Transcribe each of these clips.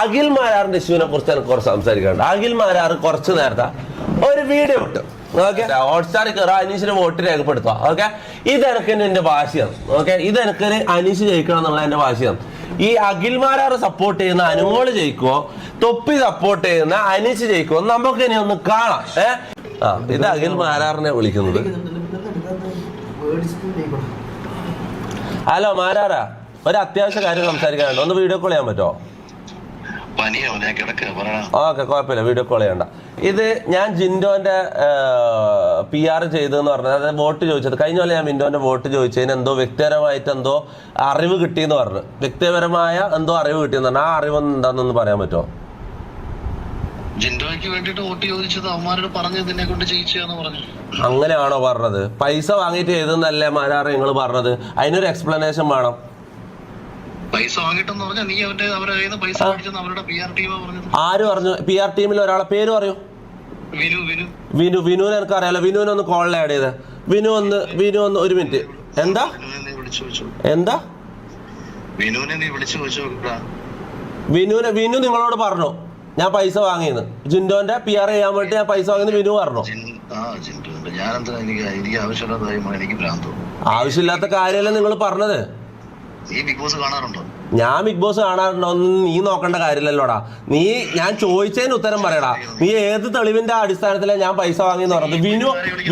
അഖിൽ മാരാറിന്റെ ഇഷ്യൂവിനെ കുറിച്ച് എനിക്ക് കുറച്ച് സംസാരിക്കാറുണ്ട്. അഖിൽ മാരാർ കുറച്ച് നേരത്തെ ഒരു വീഡിയോ ഇട്ടു. ഓക്കെ, ഹോട്ട്സ്റ്റാറിൽ കയറുക, അനീഷിന് വോട്ട് രേഖപ്പെടുത്തുക. ഓക്കെ, ഇതെനക്ക് എന്റെ ഭാഷയാണ്. ഓക്കെ, ഇതെനക്ക് അനീഷ് ജയിക്കണം എന്നുള്ള എന്റെ ഭാഷയാണ്. ഈ അഖിൽ മാരാർ സപ്പോർട്ട് ചെയ്യുന്ന അനുമോള് ജയിക്കുവോ, തൊപ്പി സപ്പോർട്ട് ചെയ്യുന്ന അനീഷ് ജയിക്കുവോ, നമുക്ക് ഇനി ഒന്ന് കാണാം. ഇത് അഖിൽ മാരാറിനെ വിളിക്കുന്നത്. ഹലോ മാരാറാ, ഒരു അത്യാവശ്യ കാര്യം സംസാരിക്കാനുണ്ട്. ഒന്ന് വീഡിയോ കോൾ ചെയ്യാൻ പറ്റുമോ? ഓക്കെ, കുഴപ്പമില്ല, വീഡിയോ കോൾ ചെയ്യണ്ട. ഇത് ഞാൻ ജിൻഡോന്റെ PR ചെയ്തെന്ന് പറഞ്ഞത്, അതായത് വോട്ട് ചോദിച്ചത് കഴിഞ്ഞ പോലെ ഞാൻ മിൻഡോന്റെ വോട്ട് ചോദിച്ചതിന് എന്തോ വ്യക്തിപരമായിട്ട് എന്തോ അറിവ് കിട്ടിയെന്ന് പറഞ്ഞു. വ്യക്തിപരമായ എന്തോ അറിവ് കിട്ടിയെന്ന് പറഞ്ഞു. ആ അറിവ് എന്താണെന്നൊന്ന് പറയാൻ പറ്റുമോ? ജിൻഡോയ്ക്ക് വേണ്ടിട്ട് വോട്ട് ചോദിച്ചത് അവന്മാരോട് പറഞ്ഞതിനെ കൊണ്ട് ജയിച്ചാന്ന് പറഞ്ഞു. അങ്ങനെയാണോ പറഞ്ഞത്? പൈസ വാങ്ങിയിട്ട് ചെയ്തെന്നല്ലേ മാരാറ് നിങ്ങൾ പറഞ്ഞത്? അതിനൊരു എക്സ്പ്ലനേഷൻ വേണം. പൈസ വാങ്ങിട്ടെന്ന് പറഞ്ഞാൽ നീ അവരുടെ പൈസ മേടിച്ചെന്ന് അവരുടെ PR ടീമാ പറഞ്ഞത്. ആര് പറഞ്ഞു? PR ടീമിൽ ഒരാളെ പേര് പറയൂ. വിനുവിനെ എനിക്ക് അറിയാലോ. വിനുവിനെ ഒന്ന് കോളിൽ ആഡ് ചെയ്ത്. വിനു ഒന്ന് ഒരു മിനിറ്റ്. എന്താ വിനു നിങ്ങളോട് പറഞ്ഞു ഞാൻ പൈസ വാങ്ങിയെന്ന്? ജിൻഡോന്റെ PR ചെയ്യാൻ വേണ്ടി ഞാൻ പൈസ വാങ്ങിയെന്ന് വിനു പറഞ്ഞു. ആവശ്യമില്ലാത്ത കാര്യമല്ലേ നിങ്ങൾ പറഞ്ഞത്? ഞാൻ ബിഗ് ബോസ് കാണാറുണ്ടോ? നീ നോക്കേണ്ട കാര്യമില്ലല്ലോടാ. ഞാൻ ചോദിച്ചതിന് ഉത്തരം പറയടാ. നീ ഏത് തെളിവിന്റെ അടിസ്ഥാനത്തിലാണ് ഞാൻ പൈസ വാങ്ങിയെന്ന് പറഞ്ഞത്?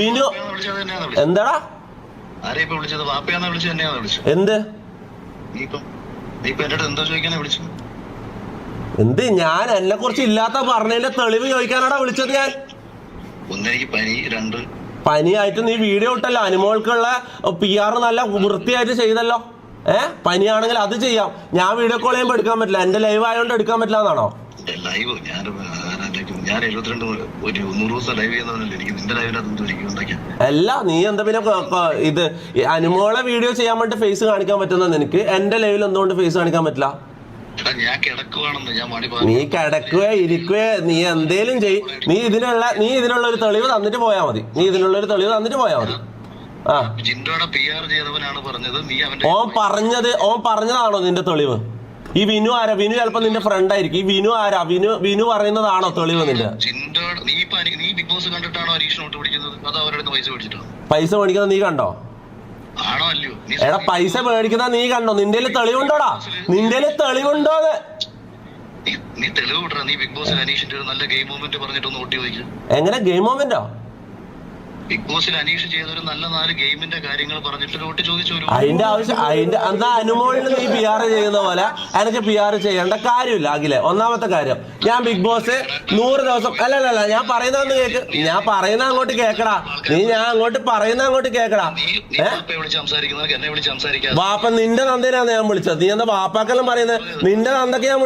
വിനു എന്താടാ എന്ത് എന്ത്? ഞാൻ എന്നെ കുറിച്ച് ഇല്ലാത്ത പറഞ്ഞതിന്റെ തെളിവ് ചോദിക്കാനാടാ വിളിച്ചത്. ഞാൻ പനിയായിട്ട് നീ വീഡിയോ ഇട്ടല്ലോ. അനുമോൾക്കുള്ള PR നല്ല വൃത്തിയായിട്ട് ചെയ്തല്ലോ. പനിയാണെങ്കിൽ അത് ചെയ്യാം. ഞാൻ വീഡിയോ കോൾ ചെയ്യുമ്പോൾ എടുക്കാൻ പറ്റില്ല. എന്റെ ലൈവ് ആയതുകൊണ്ട് എടുക്കാൻ പറ്റില്ല എന്നാണോ? അല്ല, നീ എന്താ പിന്നെ ഇത് അനുമോളെ വീഡിയോ ചെയ്യാൻ വേണ്ടി ഫേസ് കാണിക്കാൻ പറ്റുന്ന നിനക്ക് എന്റെ ലൈവിൽ എന്തുകൊണ്ട് ഫേസ് കാണിക്കാൻ പറ്റില്ല? നീ കിടക്കുകയോ ഇരിക്കുകയോ നീ എന്തേലും ചെയ്. നീ ഇതിനുള്ള ഒരു തെളിവ് തന്നിട്ട് പോയാ മതി. ഓൻ പറഞ്ഞതാണോ നിന്റെ തെളിവ്? ഈ വിനു ആരാ? വിനു ചിലപ്പോ നിന്റെ ഫ്രണ്ട് ആയിരിക്കും. ഈ വിനു ആരാ? വിനു പറയുന്നതാണോ തെളിവ് നിന്റെ? പൈസ മേടിക്കുന്നത് നീ കണ്ടോ? എടാ, പൈസ മേടിക്കുന്ന നീ കണ്ടോ? നിന്റെ തെളിവുണ്ടോടാ? നിന്റെ തെളിവുണ്ടോന്ന്? എങ്ങനെ ഗെയിം മൊമെന്റോ? ബിഗ് ബോസിൽ അനീഷ് ചെയ്ത ഒരു നല്ല 4 ഗെയിമിന്റെ കാര്യങ്ങൾ പറഞ്ഞിട്ട് വോട്ട് ചോദിച്ചു. അതിന്റെ ആവശ്യം എന്താ? അനുമോളിന് നീ PR ചെയ്യുന്ന പോലെ എനിക്ക് PR ചെയ്യേണ്ട കാര്യമില്ല. അഖിലെ, ഒന്നാമത്തെ കാര്യം, ഞാൻ ബിഗ് ബോസ് 100 ദിവസം അല്ലല്ല ഞാൻ പറയുന്നതെന്ന് കേക്ക്. ഞാൻ പറയുന്ന അങ്ങോട്ട് കേക്കടാ. ഞാൻ അങ്ങോട്ട് കേക്കടാ. വാപ്പ നിന്റെ തന്തേനാന്ന് ഞാൻ വിളിച്ചത്. നീ എന്താ വാപ്പാക്കെല്ലാം പറയുന്നത്? നിന്റെ തന്തക്ക് ഞാൻ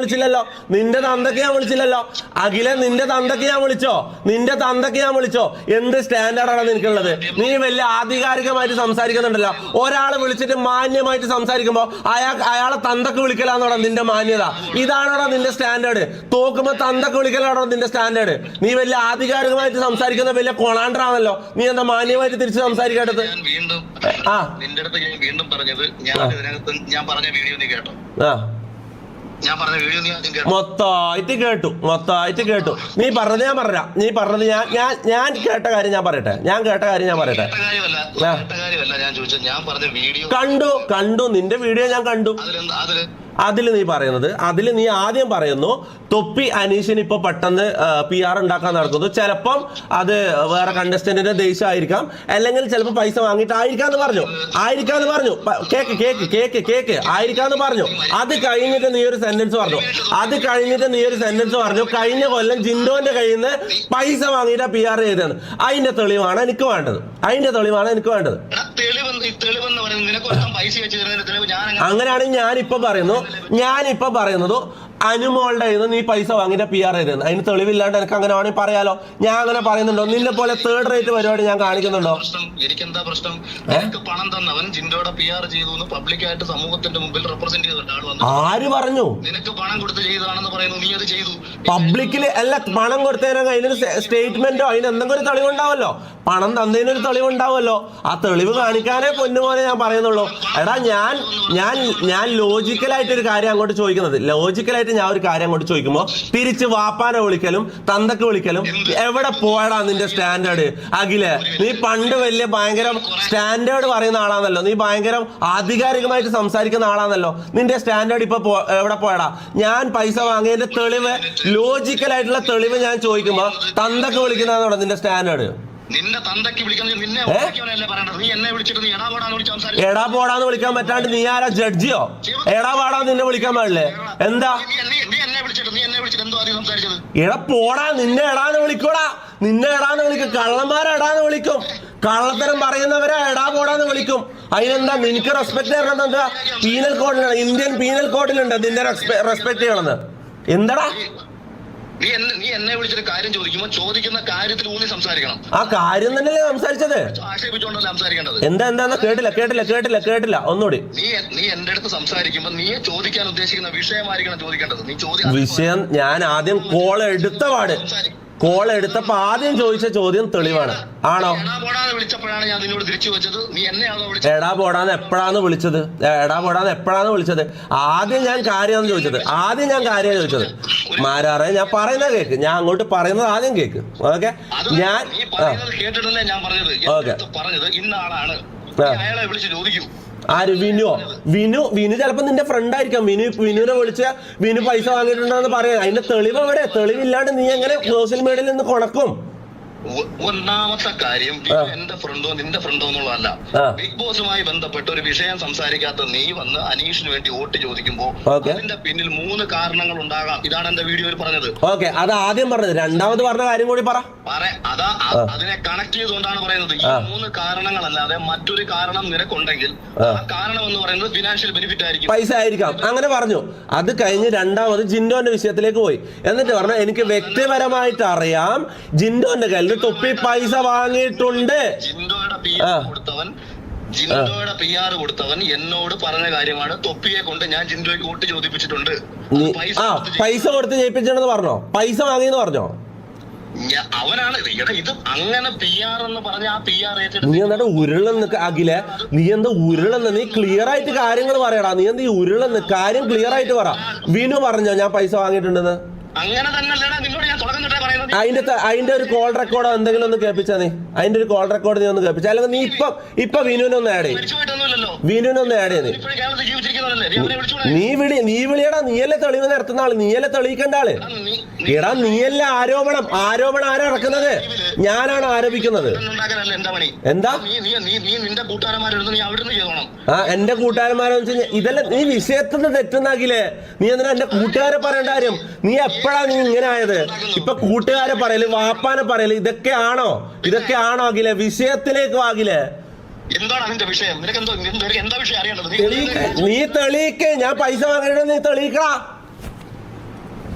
വിളിച്ചില്ലല്ലോ. അഖിലെ, നിന്റെ തന്തക്ക് ഞാൻ വിളിച്ചോ? എന്ത് സ്റ്റാൻഡേർഡാണ് നിനക്കുള്ളത്? നീ വലിയ ആധികാരികമായിട്ട് സംസാരിക്കുന്നുണ്ടല്ലോ. ഒരാളെ വിളിച്ചിട്ട് മാന്യമായിട്ട് സംസാരിക്കുമ്പോ അയാളെ തന്തക്ക് വിളിക്കലാന്നോടാ നിന്റെ മാന്യത? ഇതാണോടാ നിന്റെ സ്റ്റാൻഡേർഡ്? തോക്കുമ്പോ തന്തക്ക് വിളിക്കലാണോ നിന്റെ സ്റ്റാൻഡേർഡ്? നീ വലിയ ആധികാരികമായിട്ട് സംസാരിക്കുന്ന വലിയ കൊളാണ്ടറാണല്ലോ. നീ എന്താ മാന്യമായിട്ട് തിരിച്ച് സംസാരിക്കേണ്ടത്? വീണ്ടും പറഞ്ഞത് ഞാൻ പറഞ്ഞ വീഡിയോ നീ കേട്ടോ? മൊത്തമായിട്ട് കേട്ടു. നീ പറഞ്ഞത് ഞാൻ കേട്ട കാര്യം ഞാൻ പറയട്ടെ. കണ്ടു നിന്റെ വീഡിയോ ഞാൻ കണ്ടു. അതിൽ നീ ആദ്യം പറയുന്നു തൊപ്പി അനീഷിന് ഇപ്പൊ പെട്ടെന്ന് PR ഉണ്ടാക്കാൻ നടക്കുന്നു. ചിലപ്പം അത് വേറെ കണ്ടസ്റ്റന്റിന്റെ ദേഷ്യമായിരിക്കാം, അല്ലെങ്കിൽ ചിലപ്പോൾ പൈസ വാങ്ങിയിട്ടായിരിക്കാന്ന് പറഞ്ഞു. കേക്ക് ആയിരിക്കാന്ന് പറഞ്ഞു. അത് കഴിഞ്ഞിട്ട് നീ ഒരു സെന്റൻസ് പറഞ്ഞു. കഴിഞ്ഞ കൊല്ലം ജിൻഡോന്റെ കയ്യിൽ നിന്ന് പൈസ വാങ്ങിയിട്ടാ PR ചെയ്തത്. അതിന്റെ തെളിവാണ് എനിക്ക് വേണ്ടത്. അങ്ങനെയാണെങ്കിൽ ഞാനിപ്പോ പറയുന്നത് അനുമോളുടെ നീ പൈസ വാങ്ങിയിട്ട് PR ചെയ്തത്. അതിന് തെളിവില്ലാണ്ട് എനിക്ക് അങ്ങനെ വേണമെങ്കിൽ പറയാലോ. ഞാൻ അങ്ങനെ പറയുന്നുണ്ടോ? നിന്നെ പോലെ 3rd റേറ്റ് പരിപാടി ഞാൻ കാണിക്കുന്നുണ്ടോ? എനിക്കെന്താ പ്രശ്നം? പണം തന്നവൻ ജിൻഡോയുടെ PR ചെയ്തു പബ്ലിക്കായിട്ട് സമൂഹത്തിന്റെ മുമ്പിൽ റെപ്രസെന്റ് ചെയ്തിട്ട് ആര് പറഞ്ഞു? നിനക്ക് പണം കൊടുത്ത് ചെയ്തതാണെന്ന് പറയുന്നു. നീ അത് ചെയ്തു. പബ്ലിക്കില് അല്ല, പണം കൊടുത്തതിനൊക്കെ അതിനൊരു സ്റ്റേറ്റ്മെന്റോ അതിന് എന്തെങ്കിലും ഒരു തെളിവുണ്ടാവല്ലോ. പണം തന്നതിനൊരു തെളിവ് ഉണ്ടാവുമല്ലോ. ആ തെളിവ് കാണിക്കാനേ പൊന്നുപോലെ ഞാൻ പറയുന്നുള്ളൂ. എടാ ഞാൻ ലോജിക്കലായിട്ടൊരു കാര്യം അങ്ങോട്ട് ചോദിക്കുന്നത്, ലോജിക്കലായിട്ട് ഞാൻ ഒരു കാര്യം അങ്ങോട്ട് ചോദിക്കുമ്പോൾ തിരിച്ച് വാപ്പാനെ വിളിക്കലും തന്തക്ക് വിളിക്കലും എവിടെ പോയടാ നിന്റെ സ്റ്റാൻഡേർഡ്? അഖിലെ, നീ പണ്ട് വലിയ ഭയങ്കര സ്റ്റാൻഡേർഡ് പറയുന്ന ആളാണല്ലോ, നീ ഭയങ്കര ആധികാരികമായിട്ട് സംസാരിക്കുന്ന ആളാണല്ലോ. നിന്റെ സ്റ്റാൻഡേർഡ് ഇപ്പൊ എവിടെ പോയടാ? ഞാൻ പൈസ വാങ്ങിയതിന്റെ തെളിവ്, ലോജിക്കലായിട്ടുള്ള തെളിവ് ഞാൻ ചോദിക്കുമ്പോ തന്തക്ക് വിളിക്കുന്നതാണോ നിന്റെ സ്റ്റാൻഡേർഡ്? നിന്റെ തന്തക്ക് വിളിക്കുന്നത് നിന്നെ പറയണ്ടത്. നീ എന്നെ വിളിച്ചിട്ട് നീ എടാ പോടാന്ന് വിളിച്ച് സംസാരിച്ചു. എടാ പോടാന്ന് വിളിക്കാൻ പറ്റാണ്ട് നീ ആരാ, ജഡ്ജിയോ? എടാ പാടാ നിന്നെ വിളിക്കാൻ പാടില്ലേ? എന്താ നീ എന്നെ വിളിച്ചിട്ട് എന്തോ ആദ്യം സംസാരിച്ചത്? എടാ പോടാ, നിന്നെ എടാന്ന് വിളിക്കൂടാ, നിന്നെ എടാന്ന് വിളിക്കും. കള്ളന്മാരെ എടാന്ന് വിളിക്കും, കള്ളത്തരം പറയുന്നവരെ എടാ പോടാന്ന് വിളിക്കും. അതിനെന്താ നിനക്ക് റെസ്പെക്ട് ചെയ്യണമെന്ന്? എന്താ പീനൽ കോഡിലുണ്ട്, ഇന്ത്യൻ പീനൽ കോഡിലുണ്ട് നിന്റെ റെസ്പെക്ട് ചെയ്യണമെന്ന്. എന്താടാ നീ എന്നെ വിളിച്ചിട്ട് കാര്യം ചോദിക്കുമ്പോൾ ചോദിക്കുന്ന കാര്യത്തിൽ ഊന്നി സംസാരിക്കണം. ആ കാര്യം തന്നെയല്ലേ സംസാരിച്ചത്? ആക്ഷേപിച്ചുകൊണ്ടല്ല സംസാരിക്കേണ്ടത്. എന്താ കേട്ടില്ല ഒന്നുകൂടി. നീ എന്റെ അടുത്ത് സംസാരിക്കുമ്പോ നീ ചോദിക്കാൻ ഉദ്ദേശിക്കുന്ന വിഷയമായിരിക്കണം ചോദിക്കേണ്ടത്. നീ വിഷയം ഞാൻ ആദ്യം കോൾ എടുത്തപ്പോ ആദ്യം ചോദിച്ച ചോദ്യം തെളിവാണ്. ആണോ? വിളിച്ചപ്പോഴാണ് ഞാൻ നിന്നോട് തിരിച്ചു വെച്ചത്. നീ എന്നെയാണോ എടാ പോടാന്ന് എപ്പോഴാണ് വിളിച്ചത്? ആദ്യം ഞാൻ കാര്യം ചോദിച്ചത് മാരാറെ, ഞാൻ പറയുന്ന കേക്ക്, ഞാൻ അങ്ങോട്ട് പറയുന്നത് ആദ്യം കേക്ക്. ഓക്കെ, ഞാൻ കേട്ടിട്ടല്ലേ ഞാൻ പറഞ്ഞത്. പറഞ്ഞത് ഇന്ന ആളാണ്, അയാളെ വിളിച്ച് ചോദിക്കും. ആര്? വിനു ചിലപ്പോ നിന്റെ ഫ്രണ്ട് ആയിരിക്കാം. വിനുവിനെ വിളിച്ച വിനു പൈസ വാങ്ങിയിട്ടുണ്ടെന്ന് പറയാം. അതിന്റെ തെളിവ് എവിടെ? തെളിവില്ലാണ്ട് നീ എങ്ങനെ സോഷ്യൽ മീഡിയയിൽ നിന്ന് കൊണക്കും? ഒന്നാമത്തെ കാര്യം എന്റെ ഫ്രണ്ടോ നിന്റെ ഫ്രണ്ടോ എന്നുള്ളതല്ല. ബിഗ് ബോസുമായി ബന്ധപ്പെട്ട് ഒരു വിഷയം സംസാരിക്കാത്ത നീ വന്ന് അനീഷിന് വേണ്ടി വോട്ട് ചോദിക്കുമ്പോ അതിന്റെ പിന്നിൽ 3 കാരണങ്ങൾ ഉണ്ടാകാം. ഇതാണ് എന്റെ വീഡിയോയിൽ പറഞ്ഞത്. ഓക്കെ, അത് ആദ്യം പറഞ്ഞത്. രണ്ടാമത് പറഞ്ഞ കാര്യം കൂടി അതിനെ കണക്ട് ചെയ്തുകൊണ്ടാണ് പറയുന്നത്. ഈ 3 കാരണങ്ങളല്ലാതെ മറ്റൊരു കാരണം നിനക്കുണ്ടെങ്കിൽ ആ കാരണം എന്ന് പറയുന്നത് ഫിനാൻഷ്യൽ ബെനിഫിറ്റ് ആയിരിക്കും, പൈസ ആയിരിക്കാം. അങ്ങനെ പറഞ്ഞു. അത് കഴിഞ്ഞ് രണ്ടാമത് ജിൻഡോന്റെ വിഷയത്തിലേക്ക് പോയി. എന്നിട്ട് പറഞ്ഞു എനിക്ക് വ്യക്തിപരമായിട്ട് അറിയാം ജിൻഡോന്റെ കയ്യിൽ തൊപ്പി പൈസ വാങ്ങിയിട്ടുണ്ട്. ജിൻഡോയുടെ PR കൊടുത്തവൻ എന്നോട് പറഞ്ഞ കാര്യമാണ്. തൊപ്പിയെ കൊണ്ട് ഞാൻ ജിൻഡോയ്ക്ക് വോട്ട് ചോദിപ്പിച്ചിട്ടുണ്ട്. പൈസ കൊടുത്ത് ജയിപ്പിച്ചെന്ന് പറഞ്ഞോ? പൈസ വാങ്ങിയെന്ന് പറഞ്ഞോ? അവനാണ് ഇത് അങ്ങനെ PR എന്ന് പറഞ്ഞ ആ PR നീ എന്താ ഉരുളെന്ന് അഖിലെ? നീ നീ ക്ലിയർ ആയിട്ട് കാര്യങ്ങൾ പറയടാ. നീ എന്താ ഈ ഉരുളെന്ന്? കാര്യം ക്ലിയർ ആയിട്ട് പറ. വിനു പറഞ്ഞോ ഞാൻ പൈസ വാങ്ങിയിട്ടുണ്ടെന്ന്? അങ്ങനെ തന്നെയല്ലേടാ നിന്നോട് ഞാൻ തുടങ്ങുന്നിട്ടേ പറയുന്നത്. അതിന്റെ ഒരു കോൾ റെക്കോർഡോ എന്തെങ്കിലും ഒന്ന് കേൾപ്പിച്ചാ നീ. അതിന്റെ ഒരു കോൾ റെക്കോർഡ് നീ ഒന്ന് കേൾപ്പിച്ച. അല്ലെങ്കിൽ നീ ഇപ്പൊ വിനുവിനൊന്ന് ആഡ് ചെയ്യും. വിനുവിനൊന്ന് ആഡ് ചെയ്ത് നീ വിളിയടാ. നീയല്ലേ തെളിവ് നിരത്തുന്ന ആള്, നീയല്ലേ തെളിയിക്കേണ്ട ആള്. എടാ നീയല്ലേ ആരോപണം ആരാ ഇറക്കുന്നത്? ഞാനാണ് ആരോപിക്കുന്നത്. എന്താ എന്റെ കൂട്ടുകാരന്മാരെന്ന് വെച്ച് കഴിഞ്ഞാൽ ഇതെല്ലാം നീ വിഷയത്തിന് തെറ്റുന്നാക്കില്ലേ? നീ എന്തിനാ എന്റെ കൂട്ടുകാരെ പറയേണ്ട കാര്യം? നീ എപ്പോഴാ നീ ഇങ്ങനെ ആയത്? ഇപ്പൊ കൂട്ടുകാരെ പറയല്, വാപ്പാനെ പറയല്, ഇതൊക്കെയാണോ അഖിലെ? വിഷയത്തിലേക്ക് ആകില്ലേ? എന്താണ് അതിന്റെ വിഷയം? എന്താ വിഷയം അറിയേണ്ടത്? നീ തെളിയിക്കേ. ഞാൻ പൈസ വാങ്ങിയിട്ട് നീ തെളിയിക്കടാ.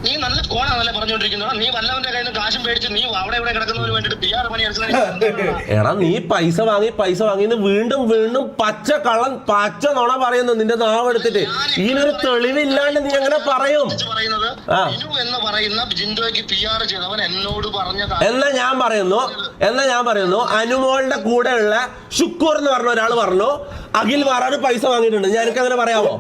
നീ നല്ല കോണാണല്ലേ പറഞ്ഞോണ്ടിരിക്കുന്നത്. നീ വല്ലവന്റെ കയ്യിൽ നിന്ന് കാശും മേടിച്ച് നീ അവിടെ ഇവിടെ കിടക്കുന്നതിന് വേണ്ടിട്ട് PR പണി എടുക്കുന്നത്. എടാ നീ പൈസ വാങ്ങി വീണ്ടും പച്ച നുണ പറയുന്നു നിന്റെ നാവ് എടുത്തിട്ട്. ഇതിനൊരു തെളിവില്ലാണ്ട് നീ എങ്ങനെ പറയും? എന്ന് പറയുന്ന ജിൻഡോയ്ക്ക് PR ചെയ്തവൻ എന്നോട് പറഞ്ഞ എന്നാ ഞാൻ പറയുന്നു അനുമോളുടെ കൂടെ ഉള്ള ഷുക്കൂർ എന്ന് പറഞ്ഞ ഒരാൾ പറഞ്ഞു അഖിൽ മാറാട് പൈസ വാങ്ങിയിട്ടുണ്ട്. എനിക്കങ്ങനെ പറയാവോ?